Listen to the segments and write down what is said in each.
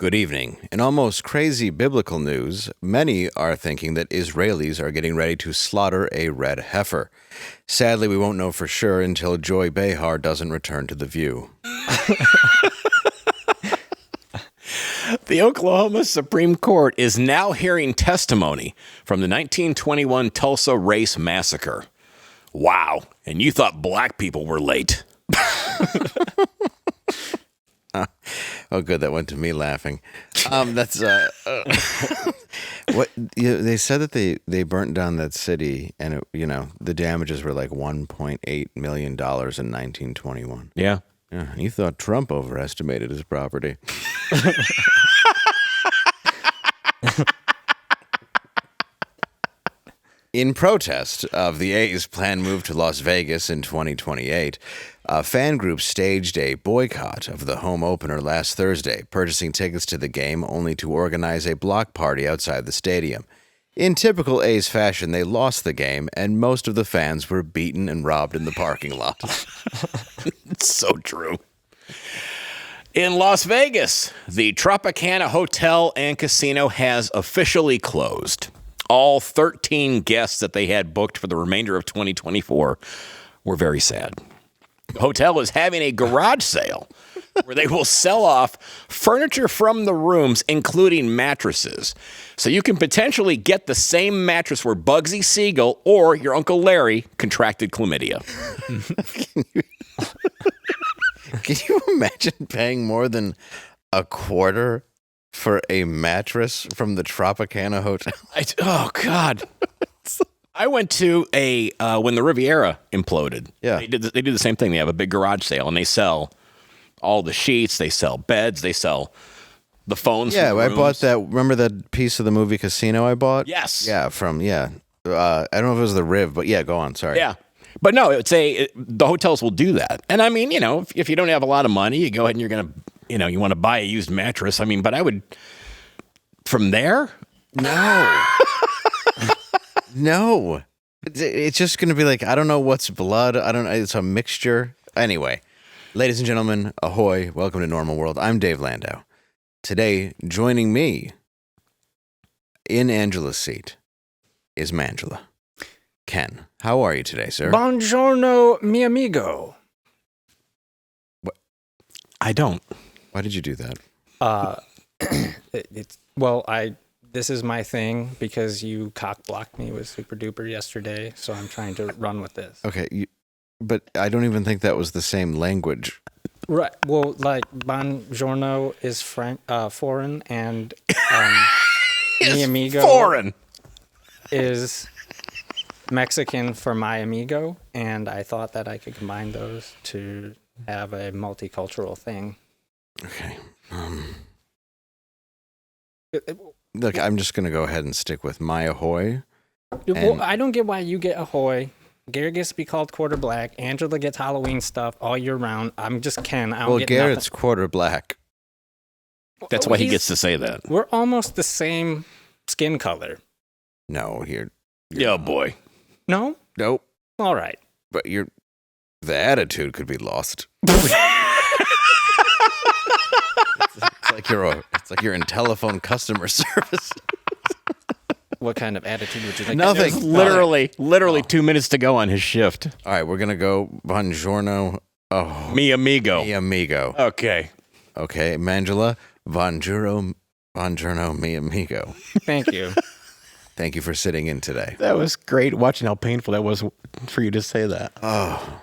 Good evening. In almost crazy biblical news, many are thinking that Israelis are getting ready to slaughter a red heifer. Sadly, we won't know for sure until Joy Behar doesn't return to the View. The Oklahoma Supreme Court is now hearing testimony from the 1921 Tulsa Race Massacre. Wow. And you thought black people were late. Oh, good. That went to me laughing. That's what they said that they burnt down that city, and the damages were like $1.8 million in 1921. Yeah. Yeah, you thought Trump overestimated his property. In protest of the A's planned move to Las Vegas in 2028, fan groups staged a boycott of the home opener last Thursday, purchasing tickets to the game only to organize a block party outside the stadium. In typical A's fashion, they lost the game, and most of the fans were beaten and robbed in the parking lot. It's so true. In Las Vegas, the Tropicana Hotel and Casino has officially closed. All 13 guests that they had booked for the remainder of 2024 were very sad. The hotel is having a garage sale where they will sell off furniture from the rooms, including mattresses. So you can potentially get the same mattress where Bugsy Siegel or your Uncle Larry contracted chlamydia. Can you imagine paying more than a quarter for a mattress from the Tropicana Hotel? Oh, God. I went to when the Riviera imploded. Yeah. They do the same thing. They have a big garage sale, and they sell all the sheets. They sell beds. They sell the phones. Yeah, from the I rooms. bought that. Remember that piece of the movie Casino I bought? Yes. Yeah, I don't know if it was the Riv, but yeah, go on. Sorry. Yeah. But no, the hotels will do that. And I mean, if you don't have a lot of money, you go ahead and you're going to, you want to buy a used mattress. I mean, but I would, from there? No. No. It's just going to be like, I don't know what's blood. It's a mixture. Anyway, ladies and gentlemen, ahoy. Welcome to Normal World. I'm Dave Landau. Today, joining me in Angela's seat is Mangela. Ken, how are you today, sir? Bonjourno, mi amigo. What? I don't. Why did you do that? This is my thing because you cock blocked me with Super Duper yesterday, so I'm trying to run with this. Okay, but I don't even think that was the same language. Right. Well, like bonjourno is foreign, and mi amigo Foreign is Mexican for my amigo, and I thought that I could combine those to have a multicultural thing. Okay. Look, I'm just going to go ahead and stick with my ahoy. Well, I don't get why you get ahoy. Garrett gets to be called quarter black. Angela gets Halloween stuff all year round. I'm just Ken. I don't get Garrett's nothing. quarter black. That's why he gets to say that. We're almost the same skin color. No, you're Yeah, boy. No? nope. All right. But the attitude could be lost. It's like you're in telephone customer service. What kind of attitude would you like? Nothing. There's literally 2 minutes to go on his shift. All right, we're gonna go bonjourno. Oh, Mi amigo. mi amigo. Okay. Okay, Mangela, bonjourno, mi amigo. Thank you. Thank you for sitting in today. That was great watching how painful that was for you to say that. Oh,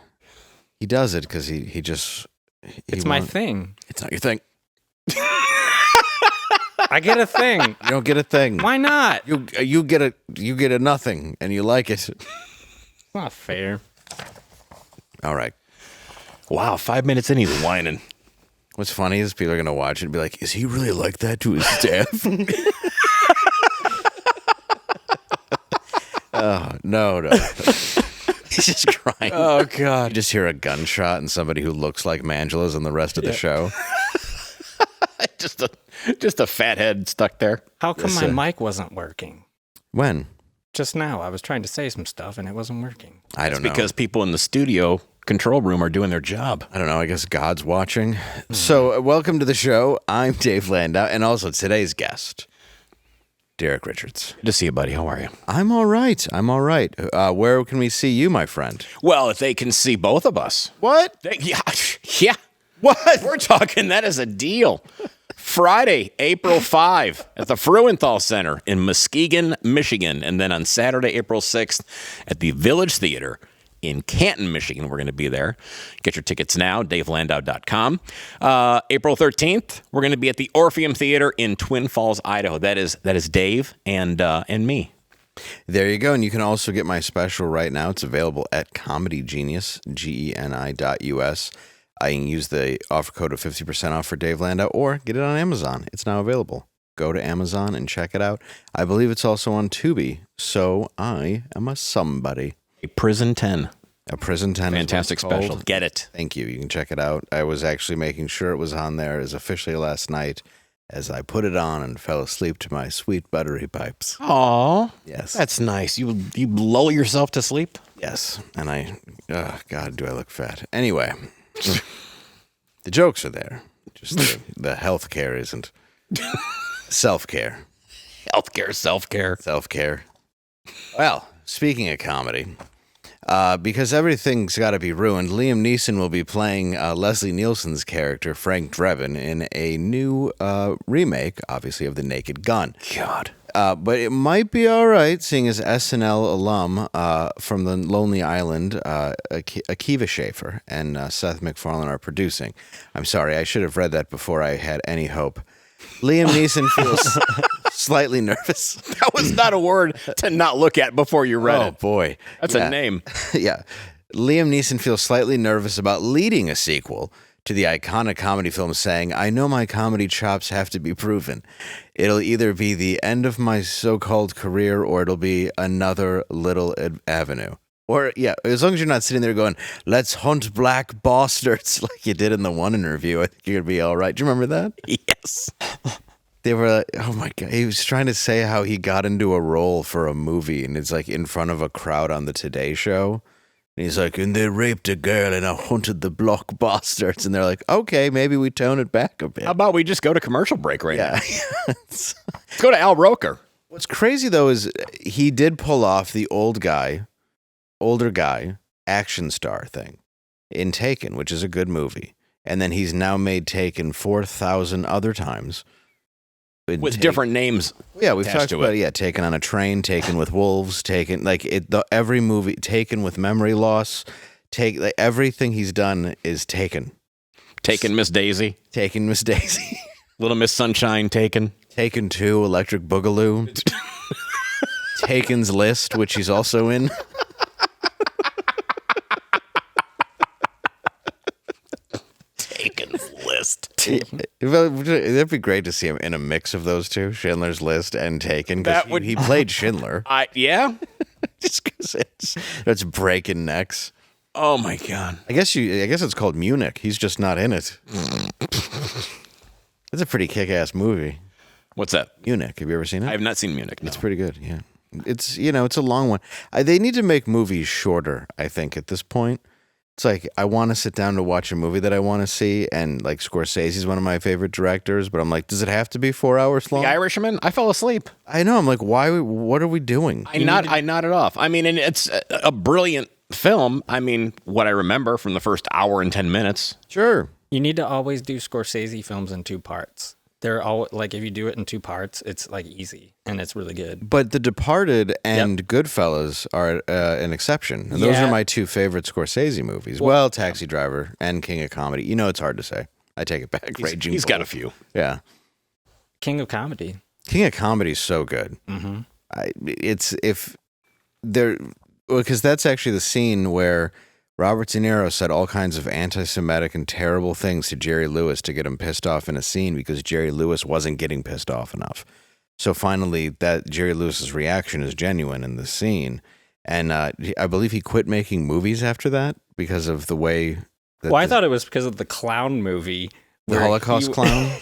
he does it because he just. It's my thing. It's not your thing. I get a thing. You don't get a thing. Why not? You get a nothing, and you like it. It's not fair. All right. Wow, 5 minutes in, he's whining. What's funny is people are gonna watch it and be like, "Is he really like that to his staff?" Oh no! He's just crying. Oh, God. You just hear a gunshot and somebody who looks like Mangela's in the rest of the show. Just a fat head stuck there. How come Yes, my mic wasn't working? When? Just now, I was trying to say some stuff and it wasn't working. I don't know. Because people in the studio control room are doing their job. I don't know. I guess God's watching. So, welcome to the show. I'm Dave Landau, and also today's guest, Derek Richards. Good to see you, buddy. How are you? I'm all right. Where can we see you, my friend? Well, if they can see both of us. What? Yeah. What? We're talking, that is a deal. Friday, April 5 at the Fruenthal Center in Muskegon, Michigan. And then on Saturday, April 6th at the Village Theater in Canton, Michigan. We're going to be there. Get your tickets now, davelandau.com. April 13th, we're going to be at the Orpheum Theater in Twin Falls, Idaho. That is Dave and me. There you go. And you can also get my special right now. It's available at Comedy Genius, GENI.us. I can use the offer code of 50% off for Dave Landau or get it on Amazon. It's now available. Go to Amazon and check it out. I believe it's also on Tubi. So I am a somebody. A Prison 10. A Prison 10. Fantastic special. Get it. Thank you. You can check it out. I was actually making sure it was on there as officially last night as I put it on and fell asleep to my sweet buttery pipes. Aw. Yes. That's nice. You lull yourself to sleep? Yes. And God, do I look fat. Anyway. The jokes are there. Just the healthcare isn't. Self-care. Healthcare, self-care. Self-care. Well, speaking of comedy, because everything's got to be ruined, Liam Neeson will be playing Leslie Nielsen's character, Frank Drebin, in a new remake, obviously, of The Naked Gun. God. But it might be all right, seeing as SNL alum from the Lonely Island, Akiva Schaffer and Seth MacFarlane are producing. I'm sorry, I should have read that before I had any hope. Liam Neeson feels slightly nervous. That was not a word to not look at before you read it. Oh, boy. That's a name. Yeah. Liam Neeson feels slightly nervous about leading a sequel to the iconic comedy film, saying, I know my comedy chops have to be proven. It'll either be the end of my so-called career or it'll be another little avenue. Or, yeah, as long as you're not sitting there going, let's hunt black bastards like you did in the one interview, I think you're going to be all right. Do you remember that? Yes. They were like, oh my God. He was trying to say how he got into a role for a movie and it's like in front of a crowd on the Today Show. And he's like, and they raped a girl and I hunted the block bastards. And they're like, okay, maybe we tone it back a bit. How about we just go to commercial break right now? Let's go to Al Roker. What's crazy, though, is he did pull off the older guy, action star thing in Taken, which is a good movie. And then he's now made Taken 4,000 other times. With different names. Yeah, we've talked about it. Taken on a Train, Taken with Wolves, Taken, every movie, Taken with memory loss, everything he's done is Taken. Taken Miss Daisy. Taken Miss Daisy. Little Miss Sunshine, Taken. Taken 2, Electric Boogaloo. Taken's List, which he's also in. Taken's List. It'd be great to see him in a mix of those two, Schindler's List and Taken, because he played Schindler. Yeah? Just because it's breaking necks. Oh, my God. I guess it's called Munich. He's just not in it. It's a pretty kick-ass movie. What's that? Munich. Have you ever seen it? I have not seen Munich, no. It's pretty good, yeah. It's a long one. They need to make movies shorter, I think, at this point. It's like, I want to sit down to watch a movie that I want to see, and like Scorsese's one of my favorite directors, but I'm like, does it have to be 4 hours long? The Irishman? I fell asleep. I know. I'm like, why? What are we doing? I nodded off. I mean, and it's a brilliant film. I mean, what I remember from the first hour and 10 minutes. Sure. You need to always do Scorsese films in 2 parts. They're all like, if you do it in 2 parts, it's like easy and it's really good. But The Departed and Goodfellas are an exception. And those are my 2 favorite Scorsese movies. Well, Taxi Driver and King of Comedy. You know, it's hard to say. I take it back. He's got a few. Yeah. King of Comedy. King of Comedy is so good. Mm-hmm. Because that's actually the scene where Robert De Niro said all kinds of anti-Semitic and terrible things to Jerry Lewis to get him pissed off in a scene because Jerry Lewis wasn't getting pissed off enough. So finally, that Jerry Lewis's reaction is genuine in the scene. And I believe he quit making movies after that because of the way... I thought it was because of the clown movie. The Holocaust clown?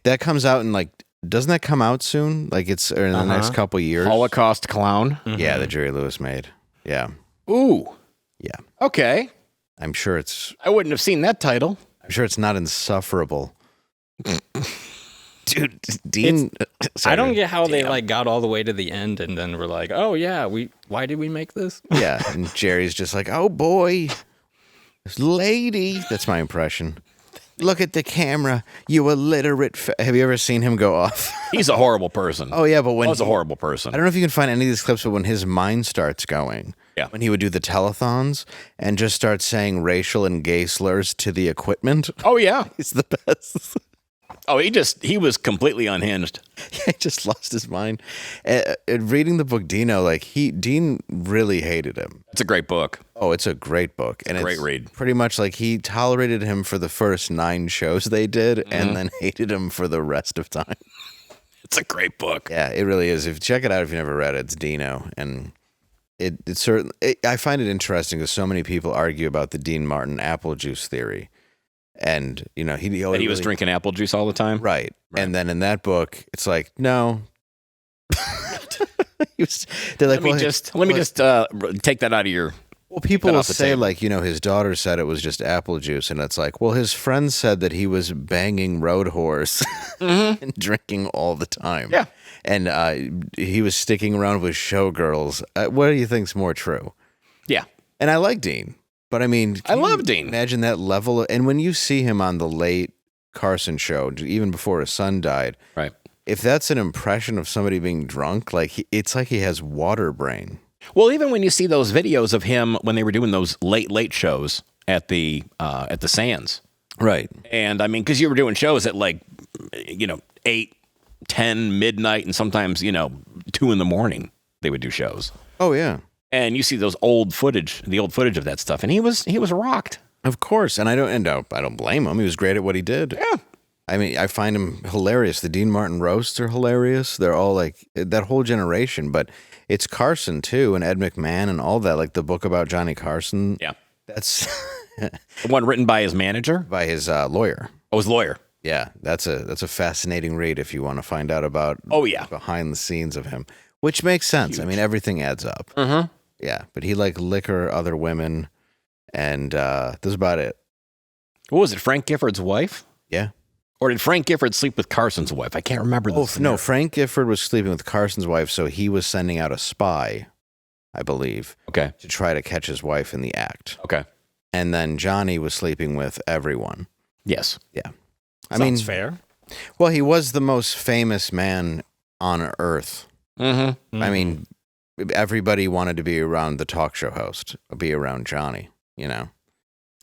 That comes out in doesn't that come out soon? Like it's in the next couple years? Holocaust clown? Mm-hmm. Yeah, that Jerry Lewis made. Yeah. Ooh. Yeah. Okay. I'm sure it's I wouldn't have seen that title. not insufferable. Dude, Dean. I don't get how they like got all the way to the end and then were like, oh yeah, why did we make this? Yeah, and Jerry's just like, oh boy, this lady. That's my impression. Look at the camera, you illiterate. Have you ever seen him go off? He's a horrible person. Oh yeah, but when he was a horrible person. I don't know if you can find any of these clips, but when his mind starts going, when he would do the telethons and just start saying racial and gay slurs to the equipment. Oh yeah, he's the best. Oh, he was completely unhinged. Yeah, he just lost his mind. Reading the book Dino, Dean really hated him. It's a great book. Oh, it's a great book. And great read. Pretty much like he tolerated him for the first 9 shows they did and then hated him for the rest of time. It's a great book. Yeah, it really is. Check it out if you never read it. It's Dino. And it's certainly, I find it interesting because so many people argue about the Dean Martin apple juice theory. And, you know, he was drinking apple juice all the time? Right. And then in that book, it's like, no. Let me just take that out of your... Well, people will say, like, you know, his daughter said it was just apple juice. And it's like, well, his friend said that he was banging road horse and drinking all the time. Yeah. And he was sticking around with showgirls. What do you think's more true? Yeah. And I like Dean. But I mean, I love Dean. Imagine that level. And when you see him on the late Carson show, even before his son died, right? If that's an impression of somebody being drunk, it's like he has water brain. Well, even when you see those videos of him when they were doing those late shows at the Sands, right? And I mean, because you were doing shows at 8, 10, midnight, and sometimes 2 a.m. they would do shows. Oh yeah. And you see the old footage of that stuff, and he was rocked. Of course, and I don't blame him. He was great at what he did. Yeah. I mean, I find him hilarious. The Dean Martin roasts are hilarious. They're all like that whole generation, but it's Carson too, and Ed McMahon and all that. Like the book about Johnny Carson. Yeah, that's the one written by his manager, by his lawyer. Oh, his lawyer. Yeah, that's a fascinating read if you want to find out about. Oh yeah, behind the scenes of him, which makes sense. Huge. I mean, everything adds up. Mm-hmm. Yeah, but he liked liquor, other women, and that's about it. What was it, Frank Gifford's wife? Yeah. Or did Frank Gifford sleep with Carson's wife? I can't remember this. No, Frank Gifford was sleeping with Carson's wife, so he was sending out a spy, I believe, to try to catch his wife in the act. Okay. And then Johnny was sleeping with everyone. Yes. Yeah. Sounds fair. Well, he was the most famous man on earth. Mm-hmm. I mean, everybody wanted to be around the talk show host, be around Johnny, you know.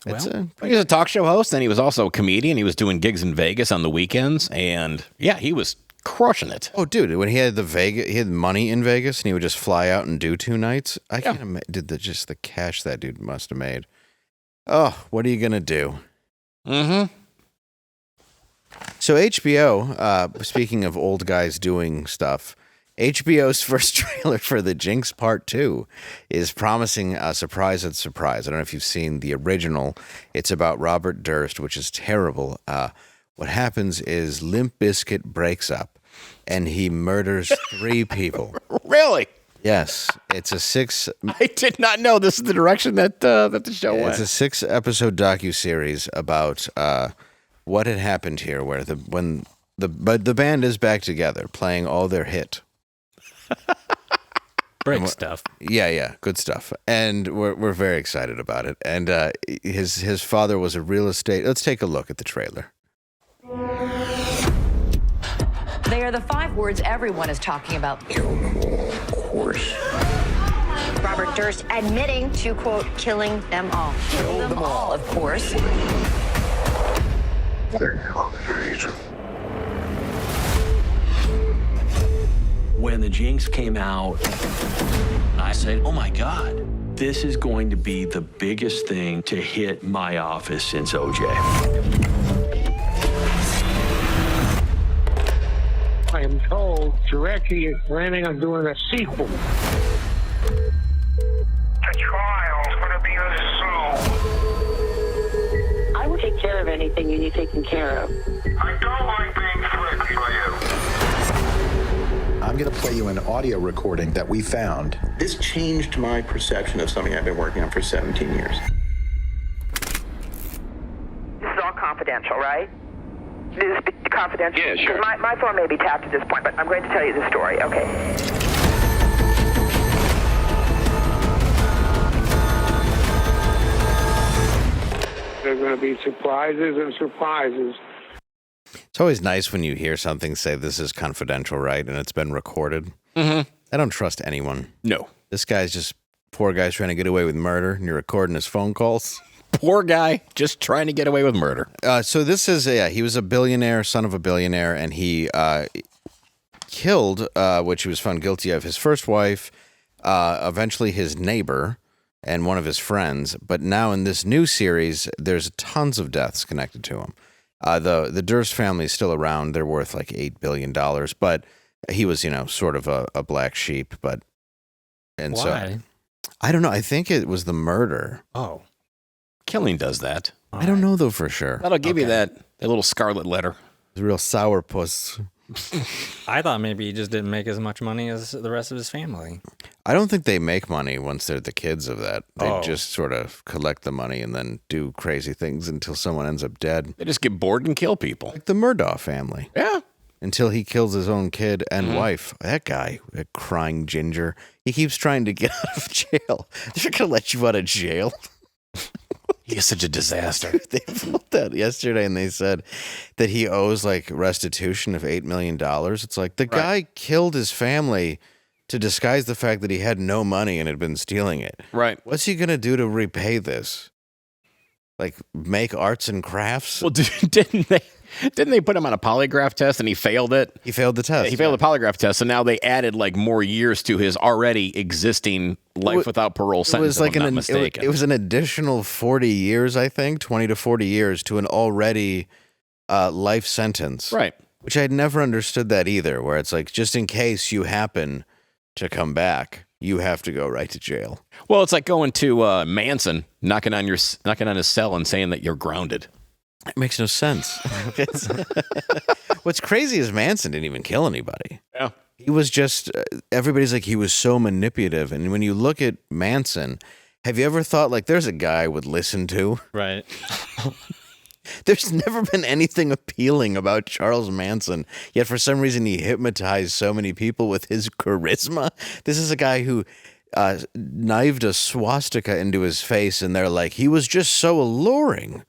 He was a talk show host, and he was also a comedian. He was doing gigs in Vegas on the weekends, and yeah, he was crushing it. Oh, dude, when he had he had money in Vegas, and he would just fly out and do 2 nights. I can't imagine the cash that dude must have made. Oh, what are you gonna do? Mm-hmm. So HBO, speaking of old guys doing stuff, HBO's first trailer for the Jinx Part 2 is promising a surprise at surprise. I don't know if you've seen the original. It's about Robert Durst, which is terrible. What happens is Limp Bizkit breaks up, and he murders 3 people. Really? Yes. It's a 6... I did not know this is the direction that the show went. It's a 6-episode docuseries about what had happened here, where the band is back together, playing all their hit. Break stuff. Yeah, good stuff. And we're very excited about it. And his father was a real estate. Let's take a look at the trailer. They are the 5 words everyone is talking about. Kill them all, of course. Robert Durst admitting to, quote, killing them all. Kill them all, of course. They're not very true. When the Jinx came out, I said, oh my God, this is going to be the biggest thing to hit my office since OJ. I am told Directly is planning on doing a sequel. The trial's gonna be a zoo. I will take care of anything you need taken care of. I don't like being flipped for you. I'm going to play you an audio recording that we found. This changed my perception of something I've been working on for 17 years. right? This is confidential. Yeah, sure. My phone may be tapped at this point, but I'm going to tell you the story, okay? There are going to be surprises and surprises. It's always nice when you hear something say this is confidential, right? And it's been recorded. Mm-hmm. I don't trust anyone. No. This guy's just, poor guy's trying to get away with murder, and you're recording his phone calls. Poor guy just trying to get away with murder. So this is, he was a billionaire, son of a billionaire, and he killed, which he was found guilty of, his first wife, eventually his neighbor, and one of his friends. But now in this new series, there's tons of deaths connected to him. The Durst family is still around. They're worth like $8 billion, but he was, sort of a black sheep. But and Why? so I don't know. I think it was the murder. Oh. Killing does that. I don't know though for sure. That'll give you that little scarlet letter. It's a real sourpuss. I thought maybe he just didn't make as much money as the rest of his family. I don't think they make money once they're the kids of that. They Oh. just sort of collect the money and then do crazy things until someone ends up dead. They just get bored and kill people. Like the Murdaugh family. Yeah. Until he kills his own kid and wife. That guy, that crying ginger, he keeps trying to get out of jail. They're going to let you out of jail. He is such a disaster. They pulled that yesterday and they said that he owes like restitution of $8 million. It's like the guy killed his family to disguise the fact that he had no money and had been stealing it. Right. What's he going to do to repay this? Like make arts and crafts? Well, didn't they put him on a polygraph test and he failed it? He failed the test. He failed the polygraph test, so now they added like more years to his already existing life without parole sentence. It was like if I'm not mistaken. it was an additional 40 years, I think, 20 to 40 years to an already life sentence. Right. Which I'd never understood that either, where it's like, just in case you happen to come back, you have to go right to jail. Well, it's like going to Manson, knocking on his cell and saying that you're grounded. It makes no sense. What's crazy is Manson didn't even kill anybody. Yeah. He was just, everybody's like, he was so manipulative. And when you look at Manson, have you ever thought, like, there's a guy I would listen to? Right. There's never been anything appealing about Charles Manson, yet for some reason he hypnotized so many people with his charisma. This is a guy who knifed a swastika into his face, and they're like, he was just so alluring.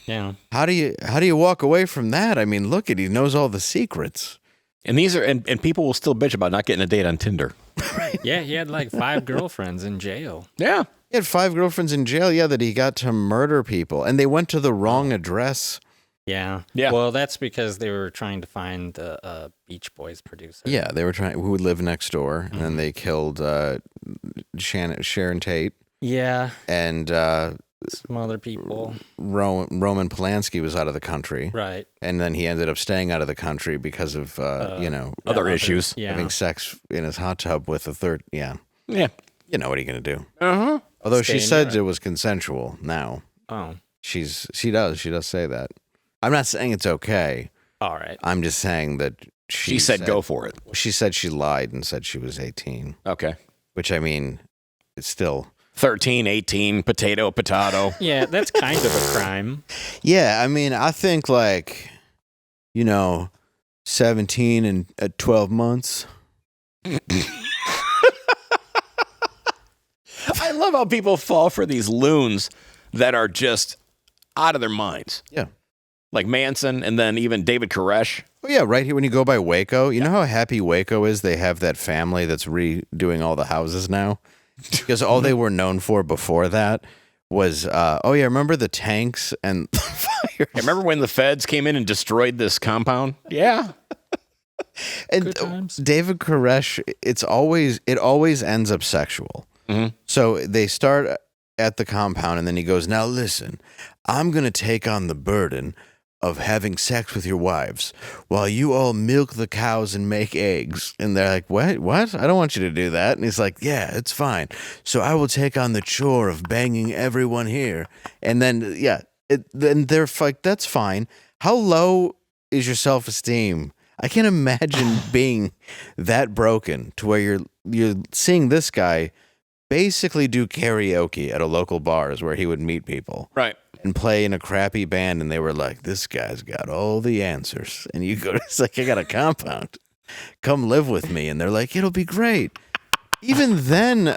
Yeah. How do you walk away from that? I mean, look at, he knows all the secrets. And these are and people will still bitch about not getting a date on Tinder. Right. Yeah, he had like 5 girlfriends in jail. Yeah. He had 5 girlfriends in jail, that he got to murder people, and they went to the wrong address. Yeah. Yeah. Well, that's because they were trying to find the Beach Boys producer. Yeah, they were trying, who would live next door, and then they killed Sharon Tate. Yeah. And some other people. Roman Polanski was out of the country. Right. And then he ended up staying out of the country because of, other issues. Yeah. Having sex in his hot tub with a third. Yeah. Yeah. You know what are you going to do? Uh-huh. Although Stay she in said Europe. it was consensual now. Oh. She does say that. I'm not saying it's okay. All right. I'm just saying that She said go for it. She said she lied and said she was 18. Okay. Which, I mean, it's still 13, 18, potato. Yeah, that's kind of a crime. Yeah, I mean, I think 17 and 12 months. I love how people fall for these loons that are just out of their minds. Yeah. Like Manson and then even David Koresh. Oh, yeah, right here when you go by Waco, you know how happy Waco is? They have that family that's redoing all the houses now. Because all they were known for before that was, remember the tanks and the fires? Yeah, remember when the feds came in and destroyed this compound? Yeah. And Good times. David Koresh, it always ends up sexual. Mm-hmm. So they start at the compound and then he goes, now listen, I'm going to take on the burden of having sex with your wives while you all milk the cows and make eggs. And they're like, what? I don't want you to do that. And he's like, yeah, it's fine. So I will take on the chore of banging everyone here. And then, then they're like, that's fine. How low is your self-esteem? I can't imagine being that broken to where you're seeing this guy basically do karaoke at a local bars where he would meet people. Right. And play in a crappy band, and they were like, this guy's got all the answers. And you go, it's like, I got a compound. Come live with me. And they're like, it'll be great. Even then,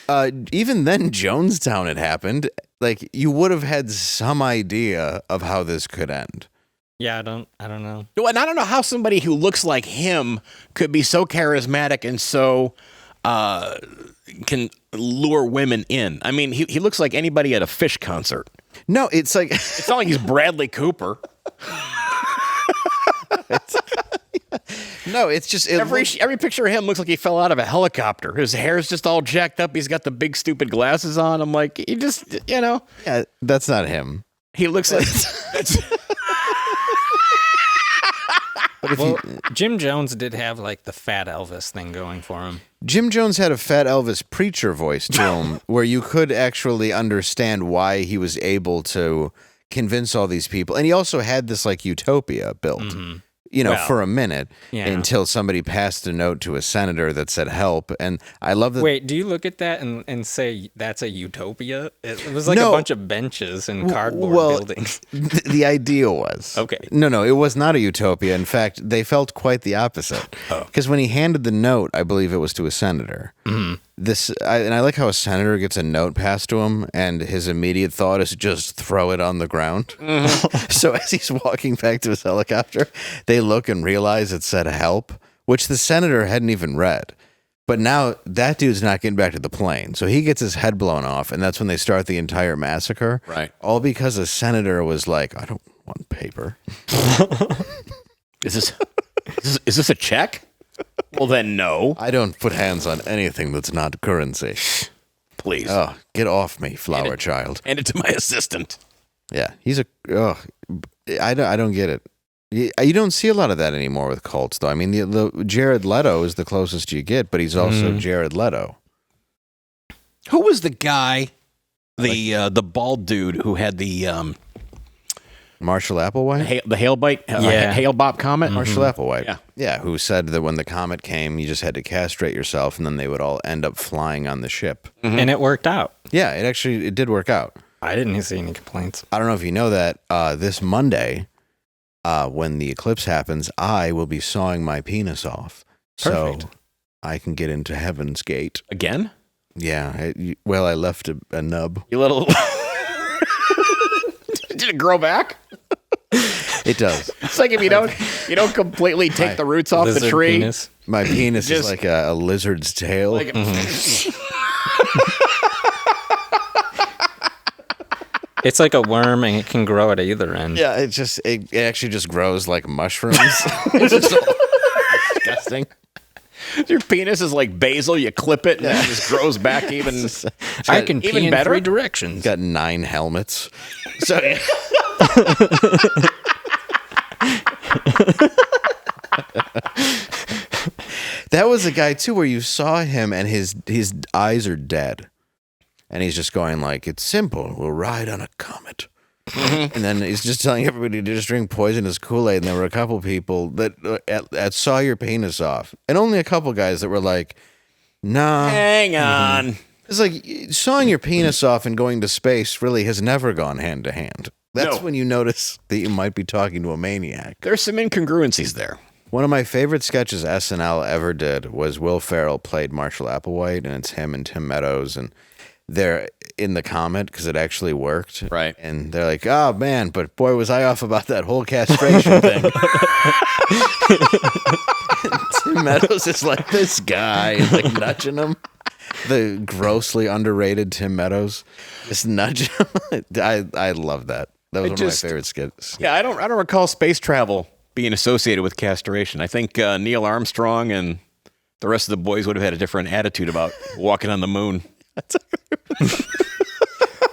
Jonestown had happened. Like, you would have had some idea of how this could end. Yeah, I don't know. Well, and I don't know how somebody who looks like him could be so charismatic and so can lure women in. I mean, he looks like anybody at a Fish concert. No, it's like it's not like he's Bradley Cooper. No, it's just every picture of him looks like he fell out of a helicopter. His hair's just all jacked up. He's got the big stupid glasses on. I'm like, he just, yeah, that's not him. He looks like that's. Well, Jim Jones did have like the fat Elvis thing going for him. Jim Jones had a fat Elvis preacher voice to him where you could actually understand why he was able to convince all these people. And he also had this like utopia built. Mm-hmm. For a minute until somebody passed a note to a senator that said help. And I love that. Wait, do you look at that and say that's a utopia? It was like a bunch of benches and cardboard buildings. The idea was. Okay. No, it was not a utopia. In fact, they felt quite the opposite. Because when he handed the note, I believe it was to a senator. Mm-hmm. I like how a senator gets a note passed to him, and his immediate thought is just throw it on the ground. Mm-hmm. So as he's walking back to his helicopter, they look and realize it said help, which the senator hadn't even read. But now that dude's not getting back to the plane, so he gets his head blown off, and that's when they start the entire massacre. Right. All because a senator was like, I don't want paper. Is this a check? Well, then no. I don't put hands on anything that's not currency. Please. Oh, get off me, flower child. Hand it to my assistant. Yeah, he's I don't get it. You don't see a lot of that anymore with cults, though. I mean, the Jared Leto is the closest you get, but he's also Jared Leto. Who was the guy, the bald dude who had the Marshall Applewhite? The hail bite? Hail bop comet? Mm-hmm. Marshall Applewhite. Yeah, who said that when the comet came, you just had to castrate yourself, and then they would all end up flying on the ship. Mm-hmm. And it worked out. Yeah, it did work out. I didn't see any complaints. I don't know if you know that this Monday, when the eclipse happens, I will be sawing my penis off. Perfect. So I can get into Heaven's Gate. Again? Yeah. I left a nub. You little... Did it grow back? It does. It's like if you don't completely take the roots off the tree. Penis. My penis is like a lizard's tail. It's like a worm, and it can grow at either end. Yeah, it actually just grows like mushrooms. It's just disgusting. Your penis is like basil. You clip it, and it just grows back even. I can pee in 3 directions. Got 9 helmets. So. That was a guy too, where you saw him and his eyes are dead, and he's just going like, "It's simple. We'll ride on a comet." Mm-hmm. And then he's just telling everybody to just drink poisonous Kool-Aid. And there were a couple people that saw your penis off, and only a couple guys that were like, "Nah, hang on." Mm-hmm. It's like sawing your penis off and going to space really has never gone hand to hand. That's when you notice that you might be talking to a maniac. There's some incongruencies there. One of my favorite sketches SNL ever did was Will Ferrell played Marshall Applewhite, and it's him and Tim Meadows, and they're in the comet because it actually worked. Right. And they're like, oh, man, but boy, was I off about that whole castration thing. Tim Meadows is like, this guy is like nudging him. The grossly underrated Tim Meadows just nudging him. I love that. That was one of my favorite skits. Yeah, I don't recall space travel being associated with castration. I think Neil Armstrong and the rest of the boys would have had a different attitude about walking on the moon.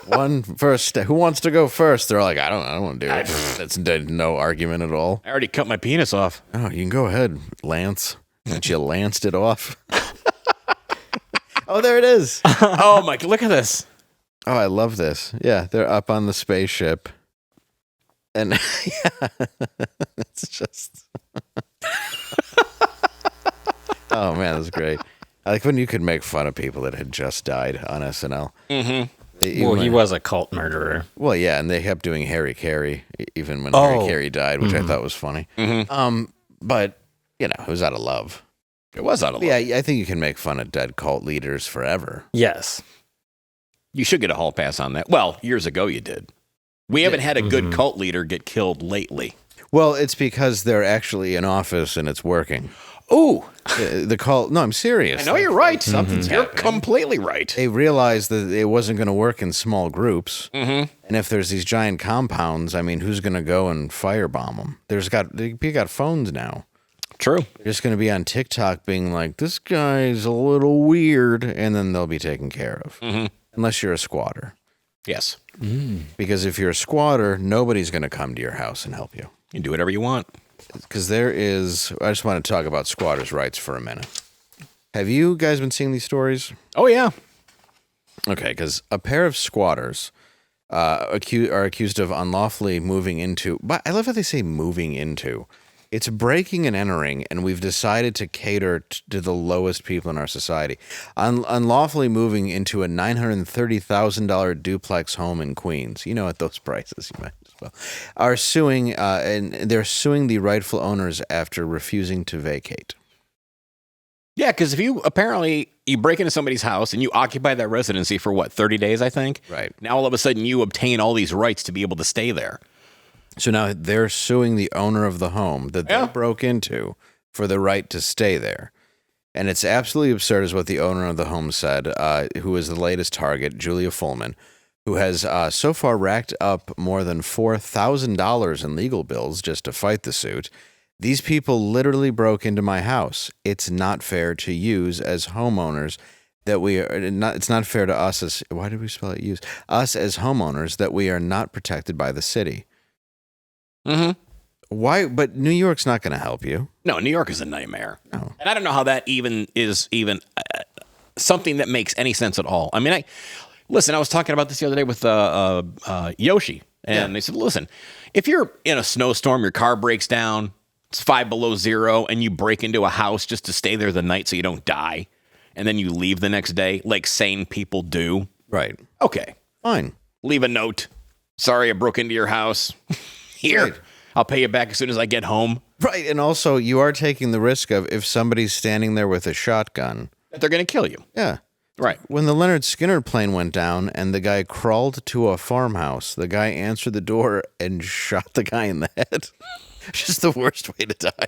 One first. Who wants to go first? They're like, I don't want to do it. That's no argument at all. I already cut my penis off. Oh, you can go ahead, Lance. And you lanced it off. Oh, there it is. Oh my! Look at this. Oh, I love this. Yeah, they're up on the spaceship, and yeah, it's just. Oh man, that's great. I like when you could make fun of people that had just died on SNL. Mm-hmm. Well, he was a cult murderer. Well, yeah, and they kept doing Harry Carey even when Harry Carey died, which I thought was funny. But you know, it was out of love. It was out of love. Yeah, I think you can make fun of dead cult leaders forever. Yes. You should get a hall pass on that. Well, years ago you did. We haven't had a good cult leader get killed lately. Well, it's because they're actually in office and it's working. Ooh. The cult. No, I'm serious. I know you're right. You're completely right. They realized that it wasn't going to work in small groups. And if there's these giant compounds, I mean, who's going to go and firebomb them? You got phones now. True. They're just going to be on TikTok being like, this guy's a little weird, and then they'll be taken care of. Unless you're a squatter. Yes. Because if you're a squatter, nobody's going to come to your house and help you. You can do whatever you want. Because I just want to talk about squatters' rights for a minute. Have you guys been seeing these stories? Oh, yeah. Okay, because a pair of squatters are accused of unlawfully moving into, but I love how they say moving into. It's breaking and entering, and we've decided to cater to the lowest people in our society. Unlawfully moving into a $930,000 duplex home in Queens. You know, at those prices, you might as well. Are suing, and they're suing the rightful owners after refusing to vacate. Yeah, because if you break into somebody's house and you occupy that residency for 30 days, I think? Right. Now all of a sudden you obtain all these rights to be able to stay there. So now they're suing the owner of the home that they broke into for the right to stay there. And it's absolutely absurd is what the owner of the home said, who is the latest target, Julia Fullman, who has so far racked up more than $4,000 in legal bills just to fight the suit. These people literally broke into my house. It's not fair to use as homeowners that we are not. It's not fair to us as, why did we spell it use? Us as homeowners that we are not protected by the city. Why? But New York's not going to help you. No, New York is a nightmare. No. And I don't know how that is something that makes any sense at all. I mean, I was talking about this the other day with Yoshi, and they said, listen, if you're in a snowstorm, your car breaks down, it's 5 below zero, and you break into a house just to stay there the night so you don't die, and then you leave the next day, like sane people do. Right. Okay. Fine. Leave a note. Sorry I broke into your house. Here, right. I'll pay you back as soon as I get home. Right, and also you are taking the risk of if somebody's standing there with a shotgun, that they're going to kill you. Yeah. Right. When the Leonard Skinner plane went down and the guy crawled to a farmhouse, the guy answered the door and shot the guy in the head. Just the worst way to die.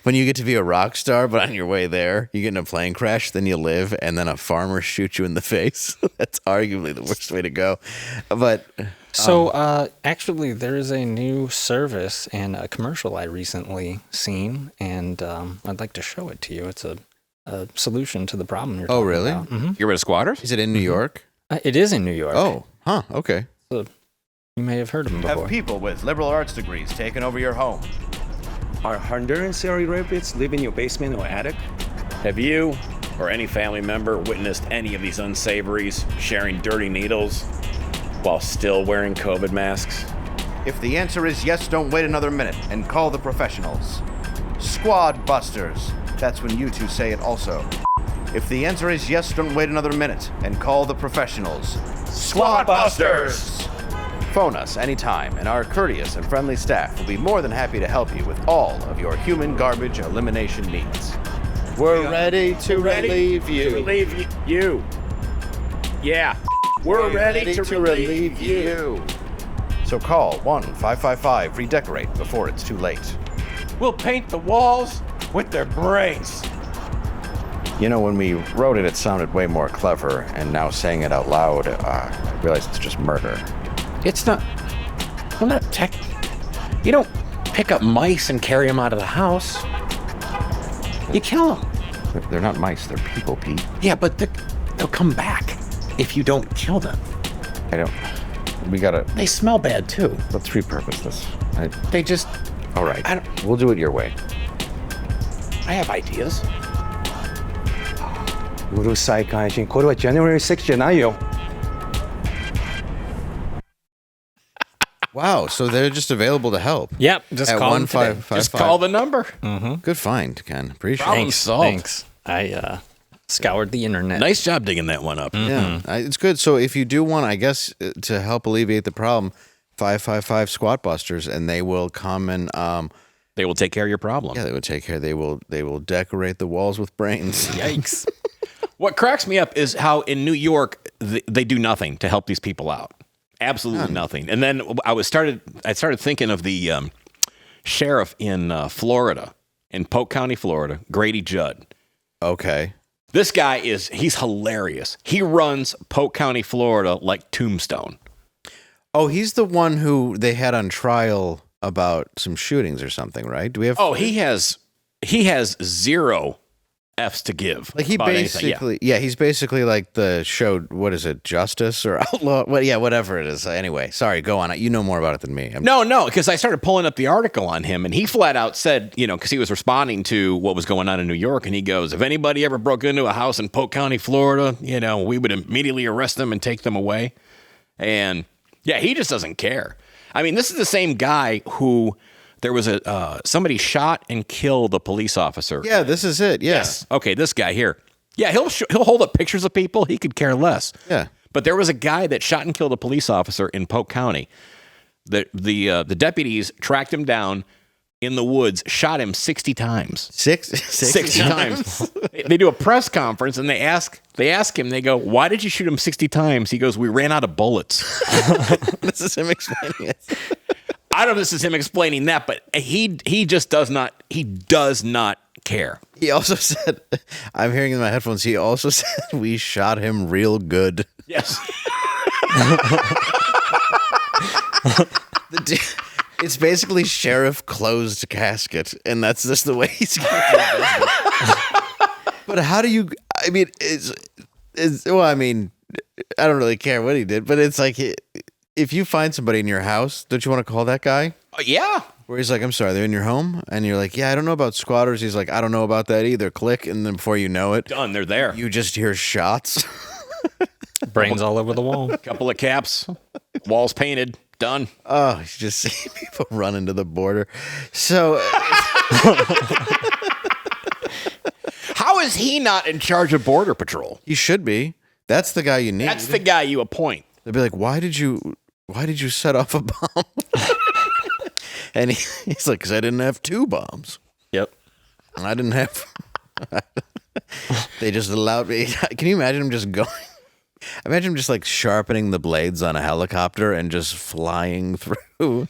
When you get to be a rock star, but on your way there, you get in a plane crash, then you live, and then a farmer shoots you in the face. That's arguably the worst way to go. But so actually, there is a new service and a commercial I recently seen, and I'd like to show it to you. It's a solution to the problem you're talking really? about. You're with squatters? Is it in New York? It is in New York. Oh, huh, okay. So you may have heard of them before. Have people with liberal arts degrees taken over your home? Are Honduran serial rapists live in your basement or attic? Have you or any family member witnessed any of these unsavories sharing dirty needles while still wearing COVID masks? If the answer is yes, don't wait another minute and call the professionals. Squad Busters. That's when you two say it also. If the answer is yes, don't wait another minute and call the professionals. Squad Busters! Phone us anytime, and our courteous and friendly staff will be more than happy to help you with all of your human garbage elimination needs. We're ready to relieve you. Relieve you. Yeah. We're ready to relieve you. So call 1-555-REDECORATE before it's too late. We'll paint the walls with their brains. You know, when we wrote it, it sounded way more clever, and now saying it out loud, I realize it's just murder. It's not. I'm not tech. You don't pick up mice and carry them out of the house. You kill them. They're not mice. They're people, Pete. Yeah, but they'll come back if you don't kill them. We gotta. They smell bad too. Let's repurpose this. They just. All right. We'll do it your way. I have ideas. 우루사이 가이신 고려 January 6th Wow, so they're just available to help. Yep, just call them today. Just call the number. Good find, Ken. Appreciate Problem it. solved. Thanks. I Scoured the internet. Nice job digging that one up. Yeah, it's good. So if you do want, I guess, to help alleviate the problem, 555 Squat Busters, and they will come and they will take care of your problem. Yeah, they will take care. They will decorate the walls with brains. Yikes! What cracks me up is how in New York they do nothing to help these people out. Absolutely nothing. And then I started thinking of the sheriff in Florida, in Polk County, Florida, Grady Judd. Okay. This guy he's hilarious. He runs Polk County, Florida like Tombstone. Oh, he's the one who they had on trial about some shootings or something, right? Do we have? Oh, he has 0 F's to give. Like he basically, he's basically like the show. What is it, Justice or Outlaw? Well, yeah, whatever it is. Anyway, sorry, go on. You know more about it than me. No, because I started pulling up the article on him, and he flat out said, because he was responding to what was going on in New York, and he goes, if anybody ever broke into a house in Polk County, Florida, we would immediately arrest them and take them away. And yeah, he just doesn't care. I mean, this is the same guy who. There was somebody shot and killed a police officer. Yeah, this is it. Yeah. Yes. Okay, this guy here. Yeah, he'll hold up pictures of people. He could care less. Yeah. But there was a guy that shot and killed a police officer in Polk County. The deputies tracked him down in the woods, shot him 60 times. 60 times. They do a press conference and they ask him. They go, "Why did you shoot him 60 times?" He goes, "We ran out of bullets." This is him explaining it. I don't know if this is him explaining that, but he just does not care. He also said, I'm hearing in my headphones, he also said, we shot him real good. Yes. It's basically sheriff closed casket, and that's just the way he's going to do business. But how do you, I mean, I don't really care what he did, but it's like, if you find somebody in your house, don't you want to call that guy? Yeah. Where he's like, I'm sorry, they're in your home? And you're like, yeah, I don't know about squatters. He's like, I don't know about that either. Click, and then before you know it, done, they're there. You just hear shots. Brains all over the wall. Couple of caps, walls painted, done. Oh, you just see people run into the border. So... How is he not in charge of Border Patrol? He should be. That's the guy you need. That's the guy you appoint. They'd be like, why did you set off a bomb? And he's like, because I didn't have 2 bombs. Yep. I didn't have. They just allowed me. Can you imagine him just going? Imagine him just like sharpening the blades on a helicopter and just flying through.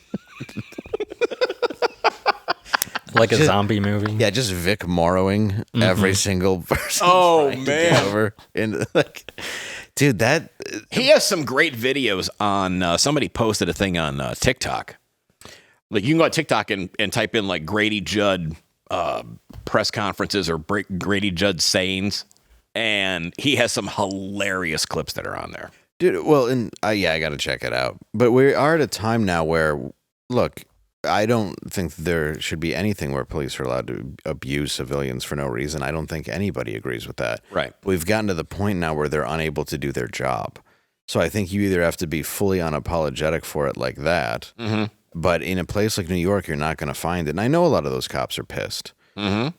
Like a zombie movie. Yeah, just Vic Morrowing every single person. Oh, man. Over into, like, dude, that... He has some great videos on... somebody posted a thing on TikTok. Like, you can go on TikTok and type in, like, Grady Judd press conferences or Grady Judd sayings, and he has some hilarious clips that are on there. Dude, well, and I got to check it out. But we are at a time now where, look... I don't think there should be anything where police are allowed to abuse civilians for no reason. I don't think anybody agrees with that. Right. We've gotten to the point now where they're unable to do their job. So I think you either have to be fully unapologetic for it like that, but in a place like New York, you're not going to find it. And I know a lot of those cops are pissed. I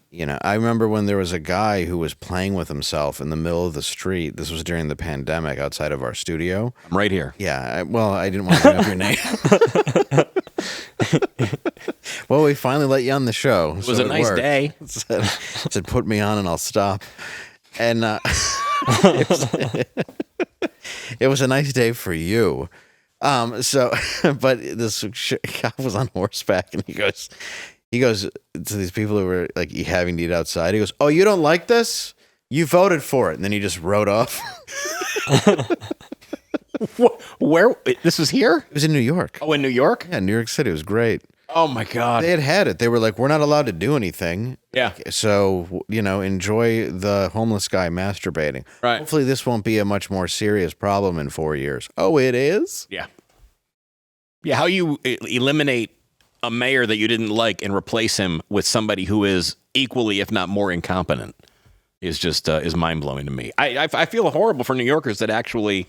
remember when there was a guy who was playing with himself in the middle of the street. This was during the pandemic outside of our studio. I'm right here. Yeah. I didn't want to bring up your name. Well, we finally let you on the show. It was a nice day. Said, put me on and I'll stop. And it was a nice day for you. But this cop was on horseback, and he goes to these people who were like having to eat outside. He goes, "Oh, you don't like this? You voted for it." And then he just rode off. Where? This was here? It was in New York. Oh, in New York? Yeah, New York City. It was great. Oh, my God. They had it. They were like, we're not allowed to do anything. Yeah. So, enjoy the homeless guy masturbating. Right. Hopefully this won't be a much more serious problem in 4 years. Oh, it is? Yeah. Yeah, how you eliminate a mayor that you didn't like and replace him with somebody who is equally, if not more, incompetent is just is mind-blowing to me. I feel horrible for New Yorkers that actually...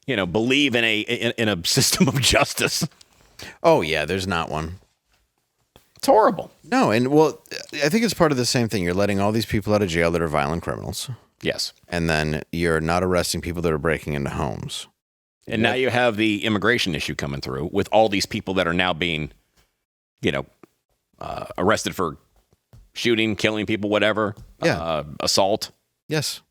believe in a system of justice. Oh, yeah, there's not one. It's horrible. No, and well, I think it's part of the same thing. You're letting all these people out of jail that are violent criminals. Yes. And then you're not arresting people that are breaking into homes. And now you have the immigration issue coming through with all these people that are now being, arrested for shooting, killing people, whatever. Yeah. Assault. Yes.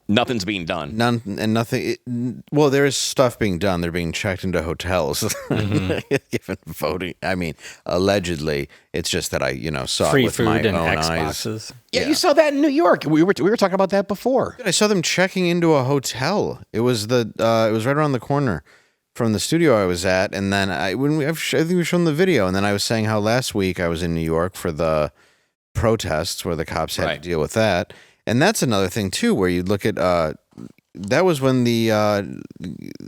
Nothing's being done. Nothing. Well, there is stuff being done. They're being checked into hotels, given voting. I mean, allegedly, it's just that I, saw free it with food my and own Xboxes. eyes. Yeah, you saw that in New York. We were talking about that before. I saw them checking into a hotel. It was it was right around the corner from the studio I was at, and then I think we shown the video, and then I was saying how last week I was in New York for the protests where the cops had to deal with that. And that's another thing, too, where you look at that was when the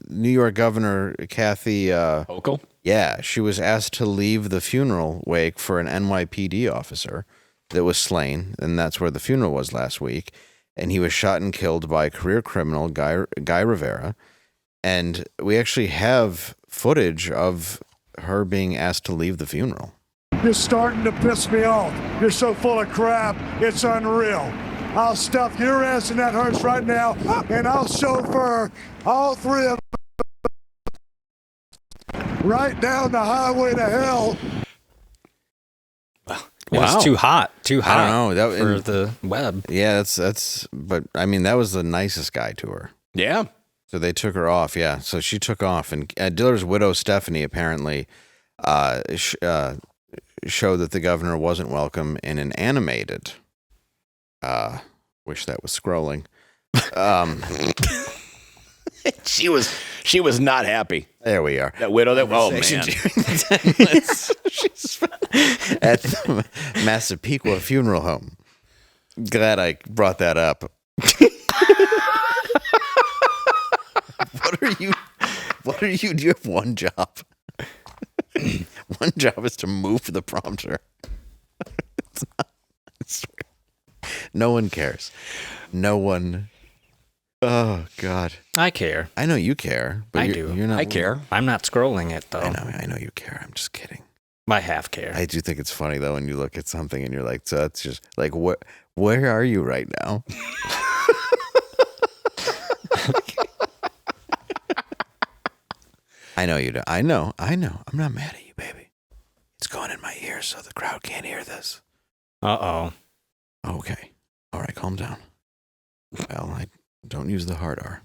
New York governor, Kathy Hochul? Yeah, she was asked to leave the funeral wake for an NYPD officer that was slain. And that's where the funeral was last week. And he was shot and killed by career criminal Guy Rivera. And we actually have footage of her being asked to leave the funeral. You're starting to piss me off. You're so full of crap, it's unreal. I'll stuff your ass in that hearse right now, and I'll chauffeur all three of them right down the highway to hell. It was too hot. Too hot. I don't know. For the web. Yeah, that's. But I mean, that was the nicest guy to her. Yeah. So they took her off. Yeah. So she took off, and Diller's widow Stephanie apparently showed that the governor wasn't welcome in an animated. Wish that was scrolling. She was not happy. There we are. That widow. Oh man. She's at the Massapequa funeral home. Glad I brought that up. What are you? Do you have one job? One job is to move the prompter. It's not. I swear. No one cares. No one. Oh God. I care. I know you care. But I you're do. Not. I care. I'm not scrolling it though. I know you care. I'm just kidding. I half care. I do think it's funny though when you look at something and you're like, so that's just like, where are you right now? I know you do. I know. I'm not mad at you, baby. It's going in my ears so the crowd can't hear this. Uh-oh. Okay. All right, calm down. Well, I don't use the hard R.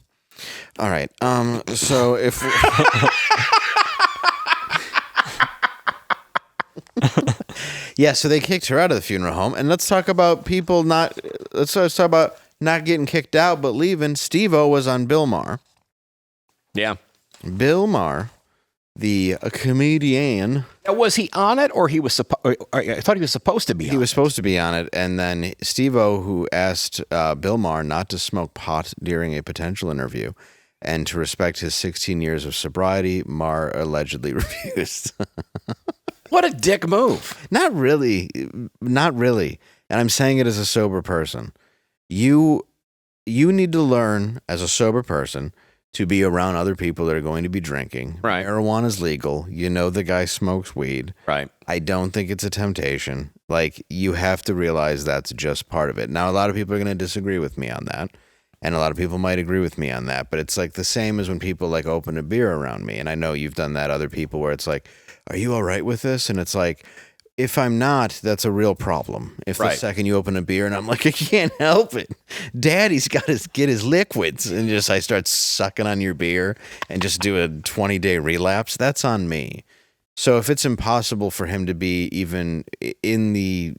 All right. So if yeah, so they kicked her out of the funeral home, and let's talk about people let's talk about not getting kicked out but leaving. Steve-O was on Bill Maher. Yeah. Bill Maher, the comedian. Was he on it, or he was I thought he was supposed to be. He was supposed to be on it, and then Steve-O, who asked Bill Maher not to smoke pot during a potential interview, and to respect his 16 years of sobriety, Maher allegedly refused. What a dick move! Not really. And I'm saying it as a sober person. You need to learn as a sober person to be around other people that are going to be drinking. Right. Marijuana is legal. You know the guy smokes weed. Right. I don't think it's a temptation. Like, you have to realize that's just part of it. Now, a lot of people are going to disagree with me on that, and a lot of people might agree with me on that, but it's like the same as when people like open a beer around me, and I know you've done that, other people, where it's like, are you all right with this? And it's like, if I'm not, that's a real problem. If the second you open a beer and I'm like, I can't help it. Daddy's got to get his liquids. And I start sucking on your beer and just do a 20-day relapse, that's on me. So if it's impossible for him to be even in the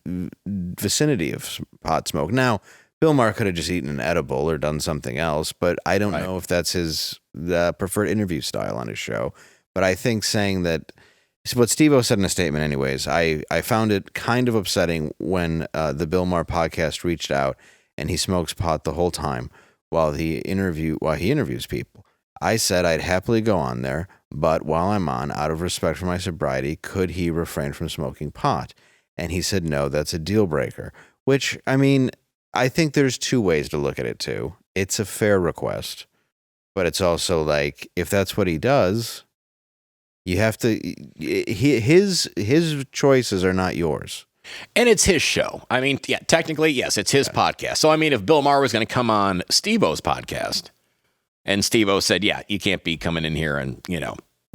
vicinity of pot smoke. Now, Bill Maher could have just eaten an edible or done something else, but I don't know if that's his preferred interview style on his show. But I think saying that, what Steve-O said in a statement anyways, I found it kind of upsetting when the Bill Maher podcast reached out and he smokes pot the whole time while he interviews people. I said I'd happily go on there, but while I'm on, out of respect for my sobriety, could he refrain from smoking pot? And he said, no, that's a deal breaker. Which, I mean, I think there's two ways to look at it too. It's a fair request, but it's also like, if that's what he does, you have to, his choices are not yours. And it's his show. I mean, yeah, technically, yes, it's his podcast. So, I mean, if Bill Maher was going to come on Steve-O's podcast, and Steve-O said, yeah, you can't be coming in here and,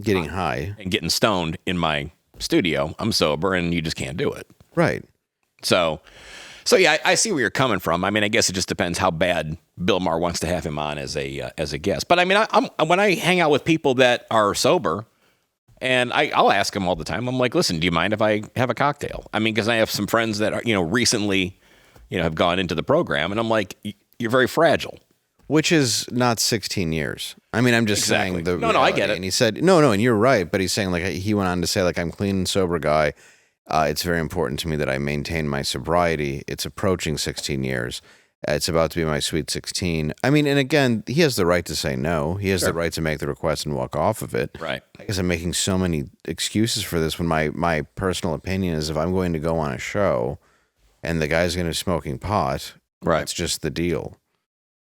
getting high and getting stoned in my studio. I'm sober, and you just can't do it. Right. So yeah, I see where you're coming from. I mean, I guess it just depends how bad Bill Maher wants to have him on as a guest. But I mean, when I hang out with people that are sober, and I'll ask them all the time. I'm like, listen, do you mind if I have a cocktail? I mean, because I have some friends that are recently, have gone into the program, and I'm like, you're very fragile. Which is not 16 years. I mean, I'm just saying the No, I get it. And he said, no, and you're right. But he's saying, like, he went on to say, like, I'm a clean and sober guy. It's very important to me that I maintain my sobriety. It's approaching 16 years. It's about to be my sweet 16. I mean, and again, he has the right to say no. He has the right to make the request and walk off of it. Right. I guess I'm making so many excuses for this when my personal opinion is if I'm going to go on a show and the guy's going to be smoking pot, that's just the deal.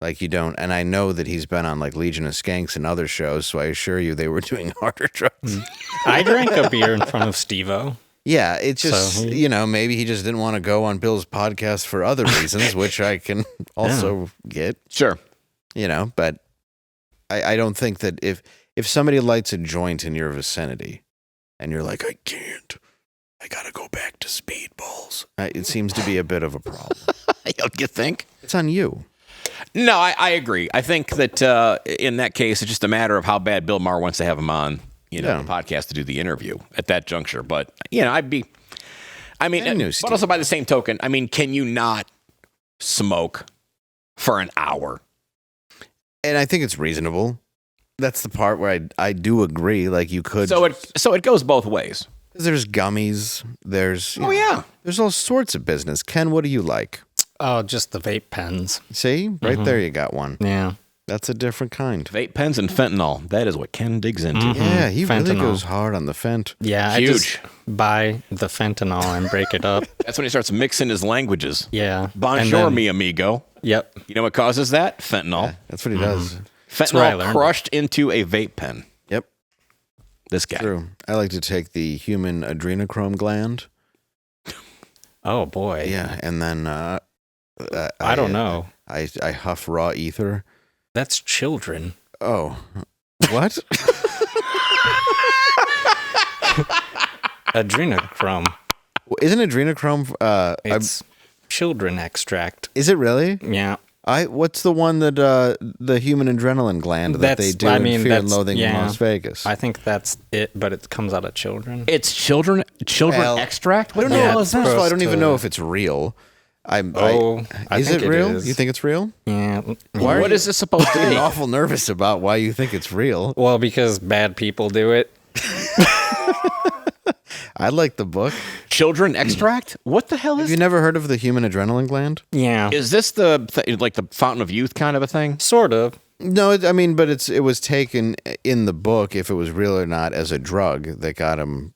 Like, you don't, and I know that he's been on like Legion of Skanks and other shows, so I assure you they were doing harder drugs. I drank a beer in front of Steve-O. Yeah, it's just, maybe he just didn't want to go on Bill's podcast for other reasons, which I can also get. Sure. But I don't think that if somebody lights a joint in your vicinity and you're like, I can't, I got to go back to Speedballs, it seems to be a bit of a problem. You think? It's on you. No, I agree. I think that in that case, it's just a matter of how bad Bill Maher wants to have him on. The podcast to do the interview at that juncture. But, but also by the same token, I mean, can you not smoke for an hour? And I think it's reasonable. That's the part where I do agree. Like, you could. So it goes both ways. There's gummies. There's. There's all sorts of business. Ken, what do you like? Oh, just the vape pens. See? Right there you got one. Yeah. That's a different kind. Vape pens and fentanyl. That is what Ken digs into. Yeah, he really goes hard on the fent. Yeah, huge. I just buy the fentanyl and break it up. That's when he starts mixing his languages. Yeah. Bonjour, mi amigo. Yep. You know what causes that? Fentanyl. Yeah, that's what he does. Fentanyl crushed into a vape pen. Yep. This guy. True. I like to take the human adrenochrome gland. Oh, boy. Yeah, and then I don't know. I huff raw ether. That's children. Oh. What? Adrenochrome. Isn't adrenochrome it's children extract. Is it really? Yeah. What's the one that the human adrenaline gland that they do in Fear and Loathing in Las Vegas? I think that's it, but it comes out of children. It's children extract? I don't know. First of all, I don't even know if it's real. Is it real? You think it's real? Yeah. What is this supposed to be? I'm awful nervous about why you think it's real. Well, because bad people do it. I like the book. Children extract? What the hell is? Have you never heard of the human adrenaline gland? Yeah. Is this like the fountain of youth kind of a thing? Sort of. No, but it was taken in the book, if it was real or not, as a drug that got him,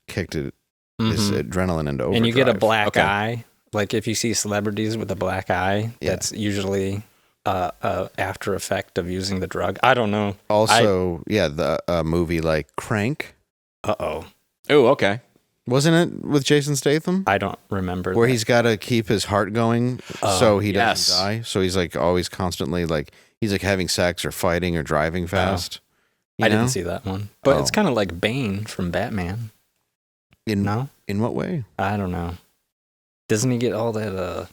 kicked his adrenaline into overdrive. And you get a black eye. Like if you see celebrities with a black eye, that's usually a after effect of using the drug. I don't know. Also, the movie like Crank. Uh-oh. Oh, okay. Wasn't it with Jason Statham? I don't remember. Where he's got to keep his heart going so he doesn't die. So he's like always constantly like he's like having sex or fighting or driving fast. I didn't see that one. But it's kind of like Bane from Batman. In what way? I don't know. Doesn't he get all that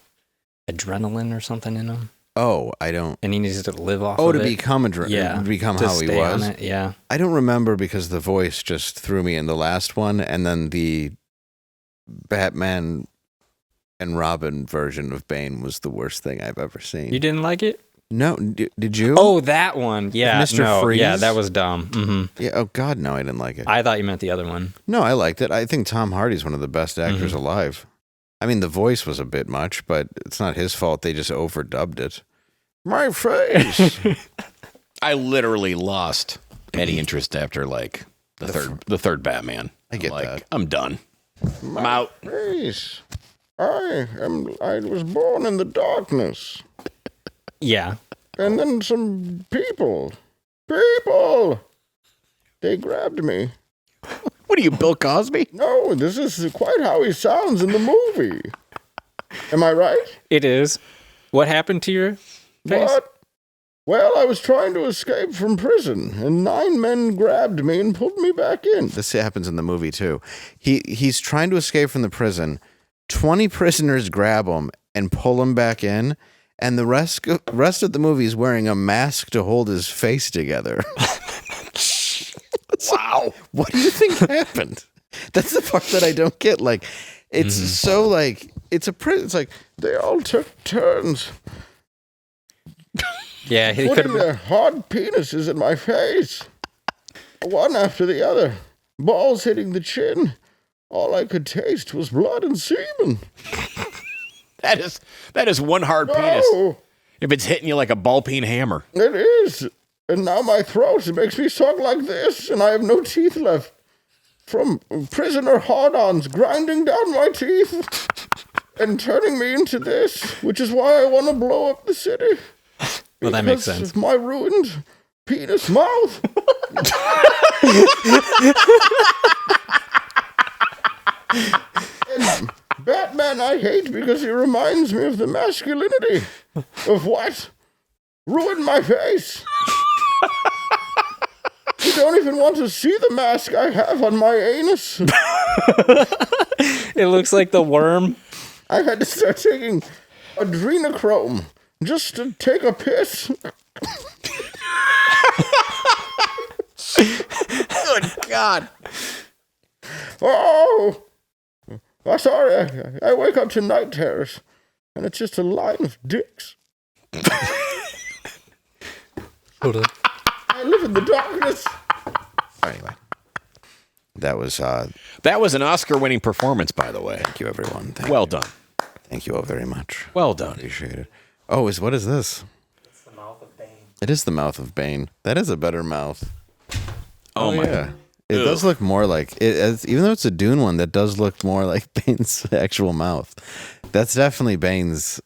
adrenaline or something in him? Oh, I don't. And he needs to live off of it? To become become how he was? Yeah. I don't remember because the voice just threw me in the last one, and then the Batman and Robin version of Bane was the worst thing I've ever seen. You didn't like it? No. Did you? Oh, that one. Yeah. Mr. Freeze? Yeah, that was dumb. Mm-hmm. Yeah. Oh, God, no, I didn't like it. I thought you meant the other one. No, I liked it. I think Tom Hardy's one of the best actors alive. I mean, the voice was a bit much, but it's not his fault. They just overdubbed it. My face. I literally lost any interest after like the third Batman. I get that. I'm done. I'm out. Face. I was born in the darkness. Yeah. And then some people, they grabbed me. What are you, Bill Cosby? No, this is quite how he sounds in the movie. Am I right? It is. What happened to your face? What? Well, I was trying to escape from prison, and 9 men grabbed me and pulled me back in. This happens in the movie, too. He's trying to escape from the prison. 20 prisoners grab him and pull him back in, and the rest of the movie is wearing a mask to hold his face together. Wow. What do you think happened? That's the part that I don't get. Like, it's so like, it's a prison. It's like, they all took turns. Yeah, he putting their hard penises in my face. One after the other. Balls hitting the chin. All I could taste was blood and semen. That is one hard penis. If it's hitting you like a ball peen hammer. It is. And now my throat, it makes me talk like this, and I have no teeth left. From prisoner hard-ons grinding down my teeth and turning me into this, which is why I want to blow up the city. Well, that makes sense. Because of my ruined penis mouth. And Batman I hate because he reminds me of the masculinity of what? Ruined my face. You don't even want to see the mask I have on my anus. It looks like the worm. I had to start taking adrenochrome just to take a piss. Good God. Oh, sorry. I wake up to night terrors, and it's just a line of dicks. Hold on. I live in the darkness. Anyway, that was an Oscar-winning performance, by the way. Thank you, everyone. Well done. Thank you all very much. Well done. Appreciate it. Oh, what is this? It's the mouth of Bane. It is the mouth of Bane. That is a better mouth. Oh my. Yeah. It does look more like it. Even though it's a Dune one, that does look more like Bane's actual mouth. That's definitely Bane's.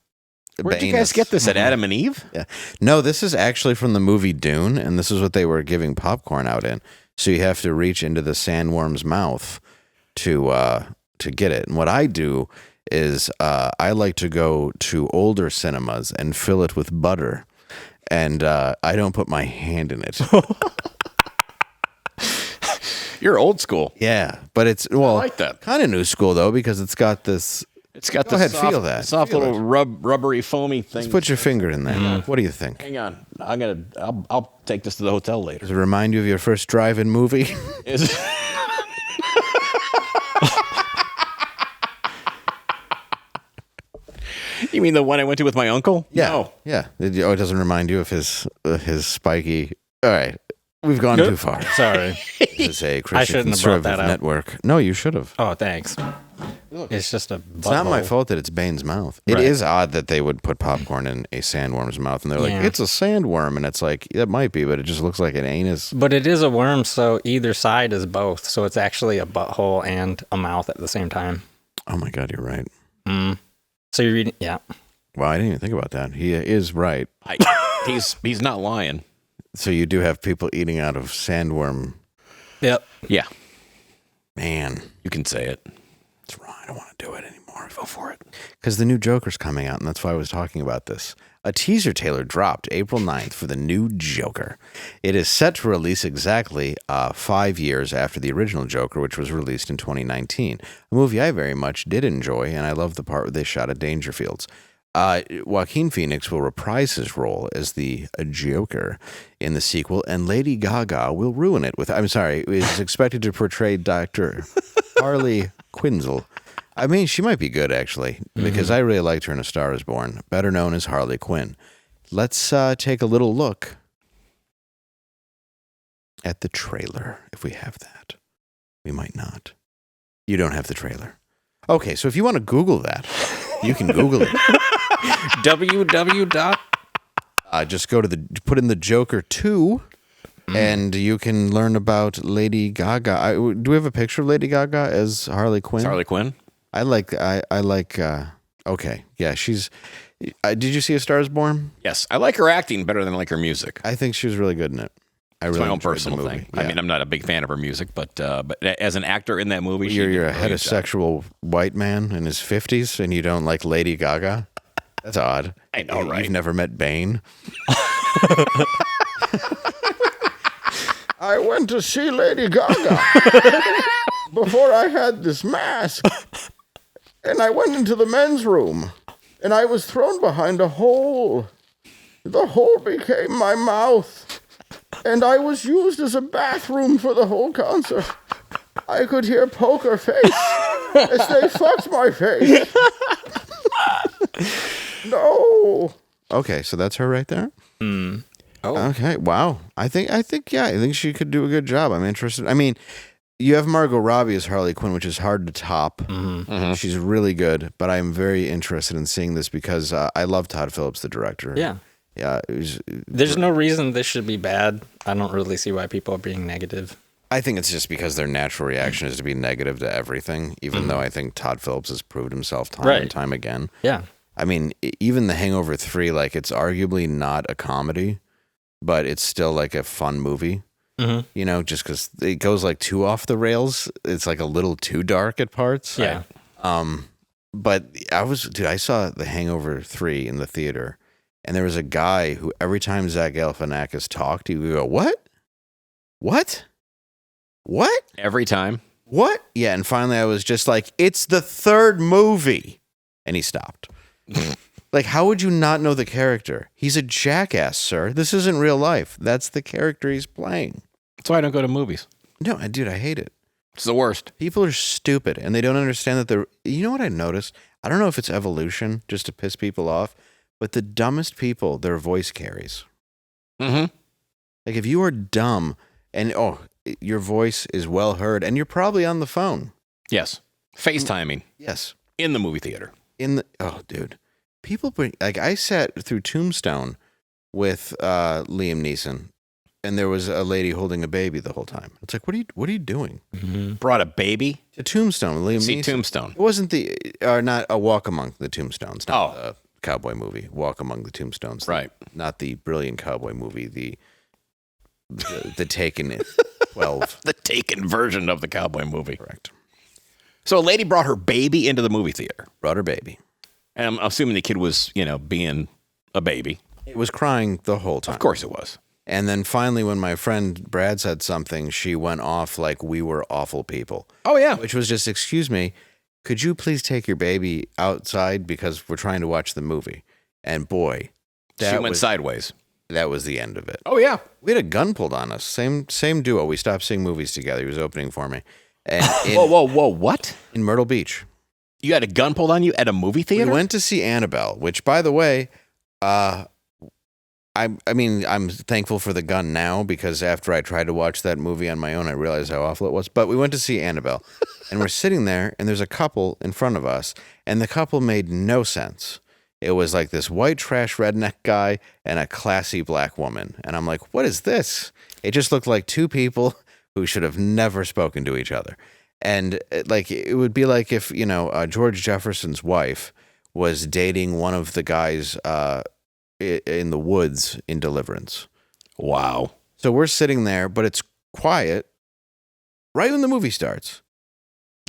Where'd you guys get this at Adam and Eve? Yeah. No, this is actually from the movie Dune, and this is what they were giving popcorn out in. So you have to reach into the sandworm's mouth to get it. And what I do is I like to go to older cinemas and fill it with butter, and I don't put my hand in it. You're old school. Yeah, but it's I like that. Kind of new school though, because it's got this. It's got Go the ahead, soft, feel that. soft Feel little it. rubbery, foamy thing. Just put your finger in there. What do you think? Hang on, I'll take this to the hotel later. Does it remind you of your first drive-in movie? Is You mean the one I went to with my uncle? Yeah. No. Yeah. It doesn't remind you of his spiky. All right. We've gone too far. Sorry. This is a I Christian shouldn't have brought conservative that up. network. No, you should have. Oh, thanks. It's just a It's not my fault that it's Bane's mouth. It is odd that they would put popcorn in a sandworm's mouth, and they're like, Yeah. it's a sandworm, and it's like, it might be, but it just looks like an anus. But it is a worm, so either side is both. So it's actually a butthole and a mouth at the same time. Oh my God, you're right. So you're reading, yeah. Wow, I didn't even think about that. He is right. He's not lying. So you do have people eating out of sandworm. Yep. Yeah. Man, you can say it. It's wrong. I don't want to do it anymore. Go for it. Because the new Joker's coming out, and that's why I was talking about this. A teaser trailer dropped April 9th for the new Joker. It is set to release exactly 5 years after the original Joker, which was released in 2019. A movie I very much did enjoy, and I love the part where they shot at Dangerfields. Joaquin Phoenix will reprise his role as the Joker in the sequel, and Lady Gaga will ruin it with, is expected to portray Dr. Harley Quinzel. I mean, she might be good, actually, because I really liked her in A Star is Born, better known as Harley Quinn. Let's take a little look at the trailer, if we have that. We might not. You don't have the trailer. Okay, so if you want to Google that, you can Google it. www. Just go to put in the Joker 2, and you can learn about Lady Gaga. Do we have a picture of Lady Gaga as Harley Quinn? It's Harley Quinn. I like. Okay, yeah, she's. Did you see A Star Is Born? Yes, I like her acting better than I like her music. I think she was really good in it. I It's really my own enjoyed the personal movie. thing. Yeah. I mean, I'm not a big fan of her music, but as an actor in that movie, You're a heterosexual white man in his 50s, and you don't like Lady Gaga. That's odd. I know, right? You've never met Bane. I went to see Lady Gaga before I had this mask. And I went into the men's room, and I was thrown behind a hole. The hole became my mouth, and I was used as a bathroom for the whole concert. I could hear Poker Face as they fucked my face. No. Okay, so that's her right there. Oh. Okay. Wow. I think she could do a good job. I'm interested. I mean, you have Margot Robbie as Harley Quinn, which is hard to top. Mm-hmm. She's really good, but I'm very interested in seeing this because I love Todd Phillips, the director. Yeah. Yeah. There's no reason this should be bad. I don't really see why people are being negative. I think it's just because their natural reaction is to be negative to everything, even though I think Todd Phillips has proved himself time and time again. Yeah. I mean, even The Hangover 3, like, it's arguably not a comedy, but it's still like a fun movie. Mm-hmm. You know, just because it goes like too off the rails. It's like a little too dark at parts. Yeah. But I saw The Hangover 3 in the theater, and there was a guy who every time Zach Galifianakis talked, he would go, "What? What? What?" Every time. What? Yeah, and finally I was just like, "It's the third movie," and he stopped. Like, how would you not know the character? He's a jackass, sir. This isn't real life. That's the character he's playing. That's why I don't go to movies. No, dude, I hate it. It's the worst. People are stupid, and they don't understand that they're... You know what I noticed? I don't know if it's evolution, just to piss people off, but the dumbest people, their voice carries. Mm-hmm. Like, if you are dumb, and, your voice is well heard, and you're probably on the phone. Yes. FaceTiming. Yes. In the movie theater. Dude. People bring... Like, I sat through Tombstone with Liam Neeson, and there was a lady holding a baby the whole time. It's like, what are you doing? Mm-hmm. Brought a baby to Tombstone. Liam See Neeson. Tombstone. It wasn't not a Walk Among the Tombstones. Not the cowboy movie. Walk Among the Tombstones. Right. Not the brilliant cowboy movie. The Taken 12. The Taken version of the cowboy movie. Correct. So a lady brought her baby into the movie theater. Brought her baby. And I'm assuming the kid was, being a baby. It was crying the whole time. Of course it was. And then finally, when my friend Brad said something, she went off like we were awful people. Oh, yeah. Which was just, excuse me, could you please take your baby outside because we're trying to watch the movie? And boy, she went sideways. That was the end of it. Oh, yeah. We had a gun pulled on us. Same duo. We stopped seeing movies together. He was opening for me. And whoa, what? In Myrtle Beach. You had a gun pulled on you at a movie theater? We went to see Annabelle, which, by the way, I mean, I'm thankful for the gun now because after I tried to watch that movie on my own, I realized how awful it was. But we went to see Annabelle, and we're sitting there, and there's a couple in front of us, and the couple made no sense. It was like this white trash redneck guy and a classy black woman. And I'm like, what is this? It just looked like two people who should have never spoken to each other. And like, it would be like if, George Jefferson's wife was dating one of the guys in the woods in Deliverance. Wow. So we're sitting there, but it's quiet right when the movie starts.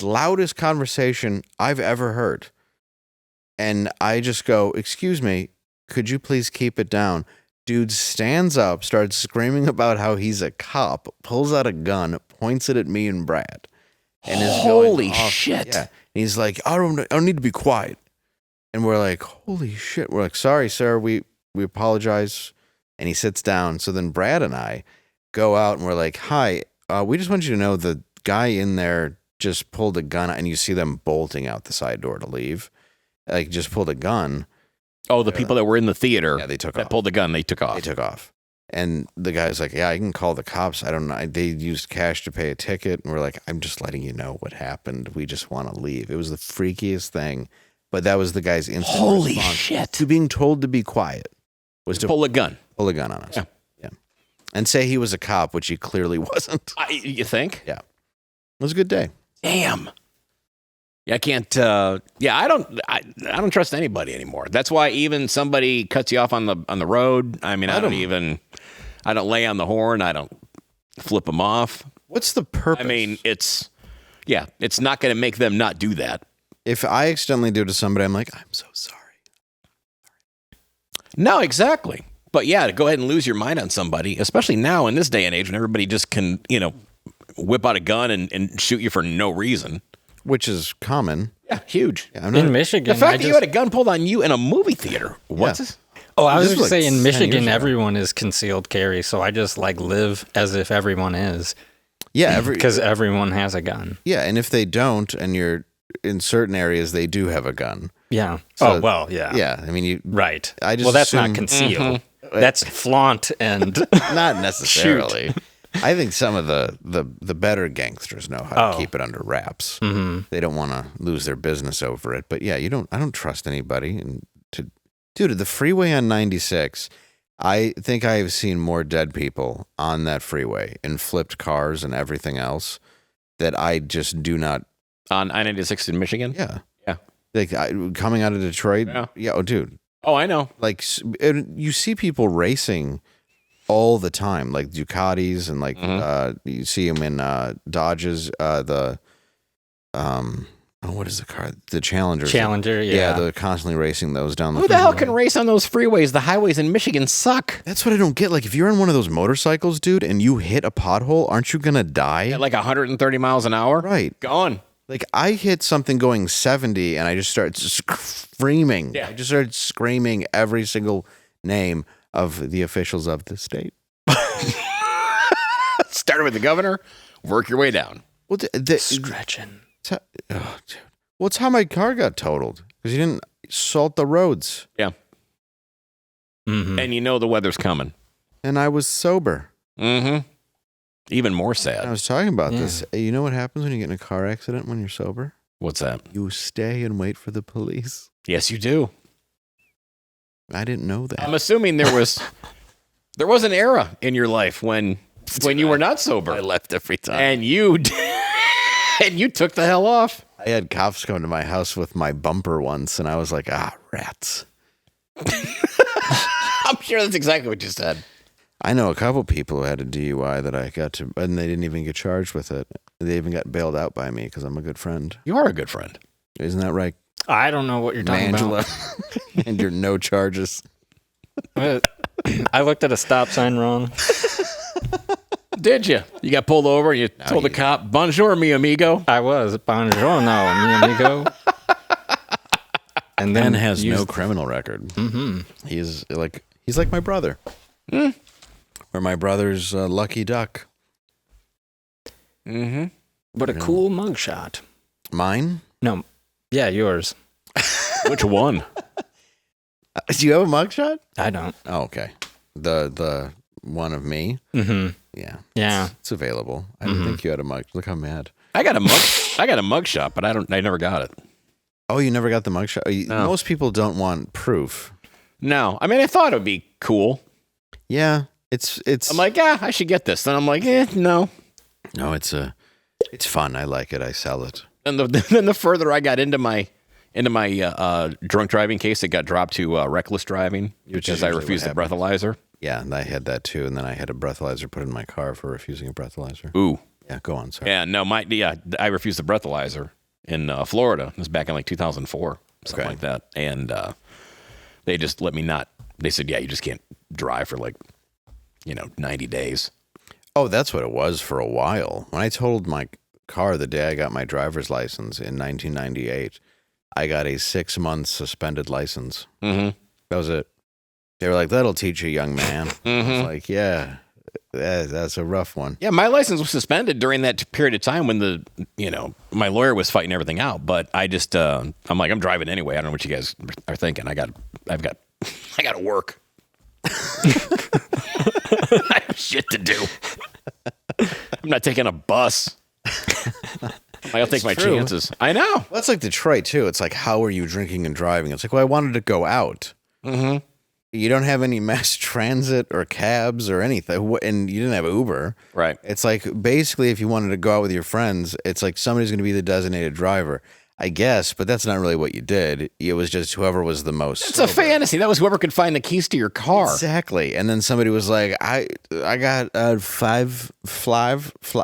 Loudest conversation I've ever heard. And I just go, excuse me, could you please keep it down? Dude stands up, starts screaming about how he's a cop, pulls out a gun, points it at me and Brad. And is holy going off. shit. Yeah. And he's like, I don't need to be quiet. And we're like, holy shit. We're like, sorry, sir. We apologize. And he sits down. So then Brad and I go out and we're like, hi, we just want you to know the guy in there just pulled a gun, and you see them bolting out the side door to leave. Like, just pulled a gun. Oh, the people that were in the theater. Yeah, they took that off. pulled the gun. They took off. They took off. And the guy's like, yeah, I can call the cops. I don't know. They used cash to pay a ticket. And we're like, I'm just letting you know what happened. We just want to leave. It was the freakiest thing. But that was the guy's instant Holy response shit. to being told to be quiet. Was to pull a gun. Pull a gun on us. Yeah. And say he was a cop, which he clearly wasn't. You think? Yeah. It was a good day. Damn. I can't. I don't trust anybody anymore. That's why even somebody cuts you off on the road. I mean, I don't lay on the horn. I don't flip them off. What's the purpose? I mean, it's not going to make them not do that. If I accidentally do it to somebody, I'm like, I'm so sorry. No, exactly. But yeah, to go ahead and lose your mind on somebody, especially now in this day and age when everybody just can, whip out a gun and shoot you for no reason. Which is common. Yeah, huge. Yeah, in Michigan, the fact that you had a gun pulled on you in a movie theater. What's this? Oh, I was This just was like saying, in 10 Michigan, years ago. everyone is concealed carry, so I just live as if everyone is. Yeah, because everyone has a gun. Yeah, and if they don't, and you're in certain areas, they do have a gun. Yeah. So, yeah. Yeah, I mean, you right. I just that's assume, not conceal. That's flaunt and not necessarily. I think some of the better gangsters know how to keep it under wraps. Mm-hmm. They don't want to lose their business over it. But yeah, I don't trust anybody. And dude, the freeway on 96, I think I have seen more dead people on that freeway and flipped cars and everything else that I just do not. On I-96 in Michigan? Yeah. Yeah. Like coming out of Detroit. Yeah. Oh, dude. Oh, I know. Like, you see people racing all the time, like Ducatis, and like you see them in Dodges. What is the car? The Challenger. Challenger, yeah. They're constantly racing those down the. Who the hell can race on those freeways? The highways in Michigan suck. That's what I don't get. Like, if you're on one of those motorcycles, dude, and you hit a pothole, aren't you gonna die? At like 130 miles an hour? Right. Gone. Like, I hit something going 70, and I just started screaming. Yeah. I just started screaming every single name of the officials of the state. Started with the governor, work your way down. Well, stretching. Well, it's how my car got totaled because you didn't salt the roads. Yeah. Mm-hmm. And the weather's coming. And I was sober. Mm-hmm. Even more sad. I was talking about this. You know what happens when you get in a car accident when you're sober? What's that? You stay and wait for the police. Yes, you do. I didn't know that. I'm assuming there was an era in your life when you were not sober. I left every time. And you took the hell off. I had cops come to my house with my bumper once, and I was like, rats. I'm sure that's exactly what you said. I know a couple people who had a DUI that I got to, and they didn't even get charged with it. They even got bailed out by me because I'm a good friend. You are a good friend. Isn't that right? I don't know what you're talking Angela? about. And your no charges. I looked at a stop sign wrong. Did you? You got pulled over and you told the cop, "Bonjour, mi amigo." I was bonjourno, mi amigo. And then has no criminal record. Mm-hmm. He's like my brother. Or my brother's lucky duck. Mm-hmm. But a cool mugshot. Mine? No. Yeah, yours. Which one? Do you have a mugshot? I don't. Oh, okay. The one of me? Mm-hmm. Yeah. Yeah. It's available. I didn't think you had a mug. Look how mad. I got a mugshot, but I never got it. Oh, you never got the mugshot? No. Most people don't want proof. No. I mean, I thought it would be cool. Yeah. It's I'm like, I should get this. Then I'm like, no. No, it's fun. I like it. I sell it. And then the further I got into my drunk driving case, it got dropped to reckless driving because I refused the breathalyzer. Yeah, and I had that too. And then I had a breathalyzer put in my car for refusing a breathalyzer. Ooh. Yeah, go on. Sorry. Yeah, no, I refused the breathalyzer in Florida. It was back in like 2004, something like that. And they just let me not. They said, you just can't drive for 90 days. Oh, that's what it was for a while. When I totaled my car the day I got my driver's license in 1998, I got a 6-month suspended license. Mm-hmm. That was it. They were like, that'll teach you, young man. I was like, yeah, that's a rough one. Yeah, my license was suspended during that period of time when my lawyer was fighting everything out. But I just, I'm like, I'm driving anyway. I don't know what you guys are thinking. I got to work. I have shit to do. I'm not taking a bus. I'll take my chances. I know. Well, that's like Detroit, too. It's like, how are you drinking and driving? It's like, well, I wanted to go out. Mm-hmm. You don't have any mass transit or cabs or anything, and you didn't have Uber. Right. It's like, basically, if you wanted to go out with your friends, it's like somebody's going to be the designated driver. I guess, but that's not really what you did. It was just whoever was the most. It's a fantasy. That was whoever could find the keys to your car. Exactly. And then somebody was like, I got five,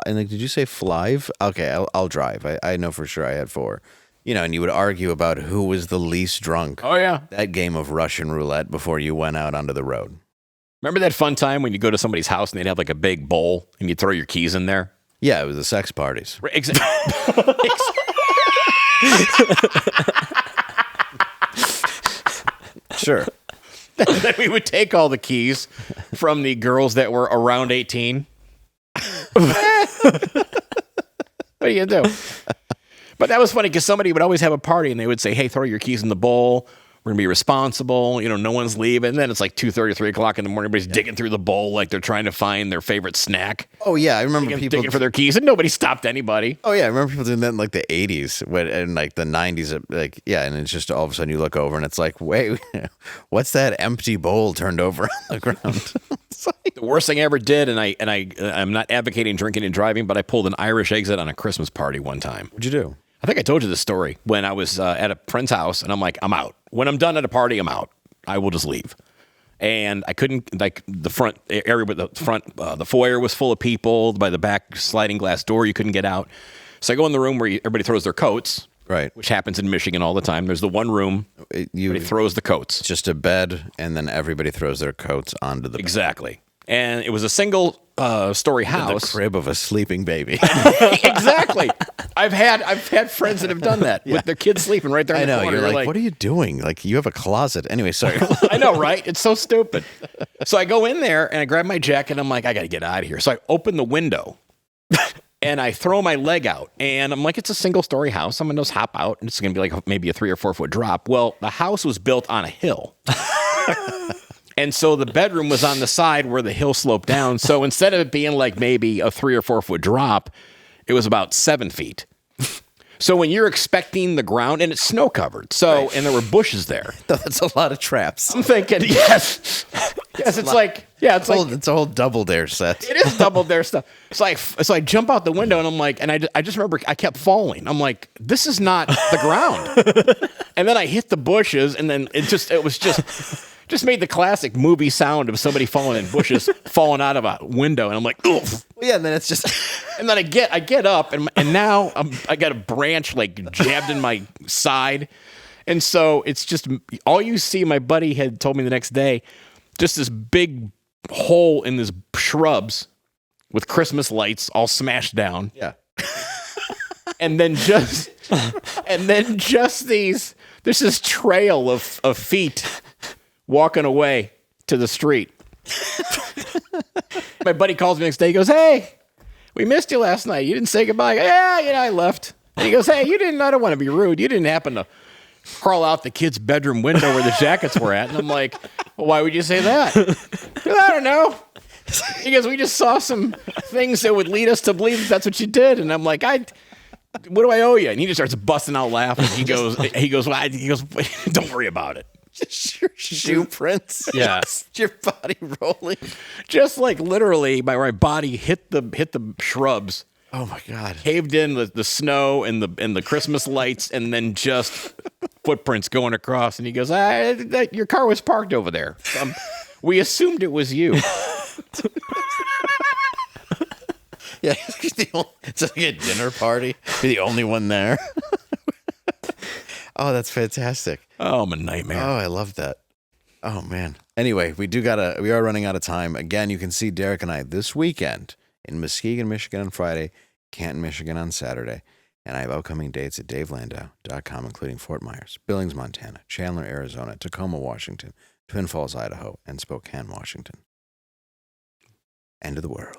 and like, did you say five? Okay, I'll drive. I know for sure I had 4. You know, and you would argue about who was the least drunk. Oh, yeah. That game of Russian roulette before you went out onto the road. Remember that fun time when you go to somebody's house and they'd have like a big bowl and you'd throw your keys in there? Yeah, it was the sex parties. Sure. Then we would take all the keys from the girls that were around 18. What do you do? But that was funny because somebody would always have a party and they would say, hey, throw your keys in the bowl. We're going to be responsible. You know, no one's leaving. And then it's like 2:30 or 3 o'clock in the morning. Everybody's digging through the bowl like they're trying to find their favorite snack. Oh, yeah. I remember people digging for their keys and nobody stopped anybody. Oh, yeah. I remember people doing that in like the 80s and like the 90s. Like, yeah. And it's just all of a sudden you look over and it's like, wait, what's that empty bowl turned over on the ground? The worst thing I ever did, and I'm not advocating drinking and driving, but I pulled an Irish exit on a Christmas party one time. What'd you do? I think I told you this story when I was at a friend's house, and I'm like, I'm out. When I'm done at a party, I'm out. I will just leave. And I couldn't, like, the front area with the foyer was full of people. By the back sliding glass door, you couldn't get out. So I go in the room where everybody throws their coats, right? Which happens in Michigan all the time. There's the one room everybody throws the coats. Just a bed, and then everybody throws their coats onto the bed. Exactly. And it was a single story house. The crib of a sleeping baby. Exactly. I've had friends that have done that with their kids sleeping right there in the corner. You're like, what are you doing? Like, you have a closet. Anyway, sorry. I know, right? It's so stupid. So I go in there and I grab my jacket and I'm like, I got to get out of here. So I open the window and I throw my leg out and I'm like, it's a single story house. Someone knows hop out and it's going to be like maybe a 3 or 4 foot drop. Well, the house was built on a hill. And so the bedroom was on the side where the hill sloped down. So instead of it being like maybe a 3 or 4 foot drop, it was about 7 feet. So when you're expecting the ground, and it's snow covered, so right. And there were bushes there. That's a lot of traps. I'm thinking, yes, it's like, yeah, it's a whole double dare set. It is double dare stuff. So I jump out the window and I'm like, and I just remember I kept falling. I'm like, this is not the ground. And then I hit the bushes, and then it was just made the classic movie sound of somebody falling in bushes, falling out of a window, and I'm like, oof. Yeah, and then it's just, and then I get up, and now I got a branch like jabbed in my side, and so it's just all you see. My buddy had told me the next day, just this big hole in these shrubs with Christmas lights all smashed down. Yeah, and then just these. There's this trail of feet walking away to the street. My buddy calls me next day. He goes, hey, we missed you last night. You didn't say goodbye. Yeah, I left. And he goes, hey, I don't want to be rude. You didn't happen to crawl out the kid's bedroom window where the jackets were at. And I'm like, well, why would you say that? I don't know. He goes, we just saw some things that would lead us to believe that's what you did. And I'm like, what do I owe you? And he just starts busting out laughing. He goes, don't worry about it. Just your shoe prints. Yeah. Just your body rolling. Just like literally my body hit the shrubs. Oh my God. Caved in the snow and the Christmas lights, and then just footprints going across. And he goes, your car was parked over there. We assumed it was you. Yeah, it's like a dinner party. You're the only one there. Oh, that's fantastic. Oh, I'm a nightmare. Oh, I love that. Oh, man. Anyway, we are running out of time. Again, you can see Derek and I this weekend in Muskegon, Michigan on Friday, Canton, Michigan on Saturday. And I have upcoming dates at davelandau.com, including Fort Myers, Billings, Montana, Chandler, Arizona, Tacoma, Washington, Twin Falls, Idaho, and Spokane, Washington. End of the world.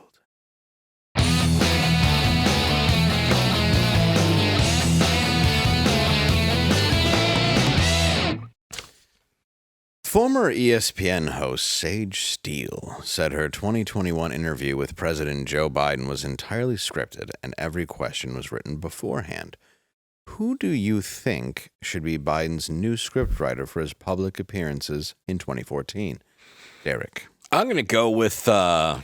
Former ESPN host Sage Steele said her 2021 interview with President Joe Biden was entirely scripted and every question was written beforehand. Who do you think should be Biden's new scriptwriter for his public appearances in 2014? Derek. I'm going to go with, Quentin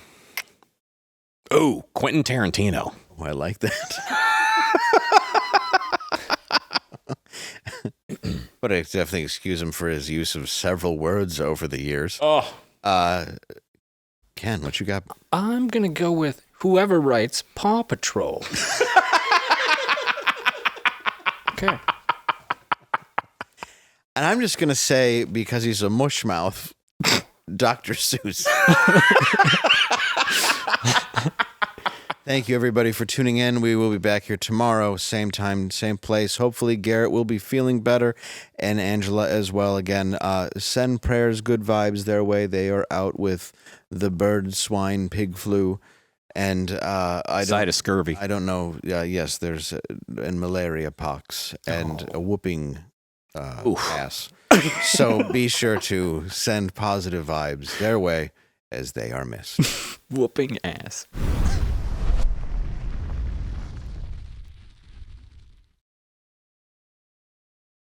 Tarantino. Oh, I like that. But I definitely excuse him for his use of several words over the years. Oh. Ken, what you got? I'm going to go with whoever writes Paw Patrol. Okay. And I'm just going to say, because he's a mushmouth, Dr. Seuss. Thank you, everybody, for tuning in. We will be back here tomorrow, same time, same place. Hopefully, Garrett will be feeling better, and Angela as well. Again, send prayers, good vibes their way. They are out with the bird, swine, pig flu, and side of scurvy. I don't know. Yes, there's and malaria pox and a whooping ass. So be sure to send positive vibes their way as they are missed. Whooping ass.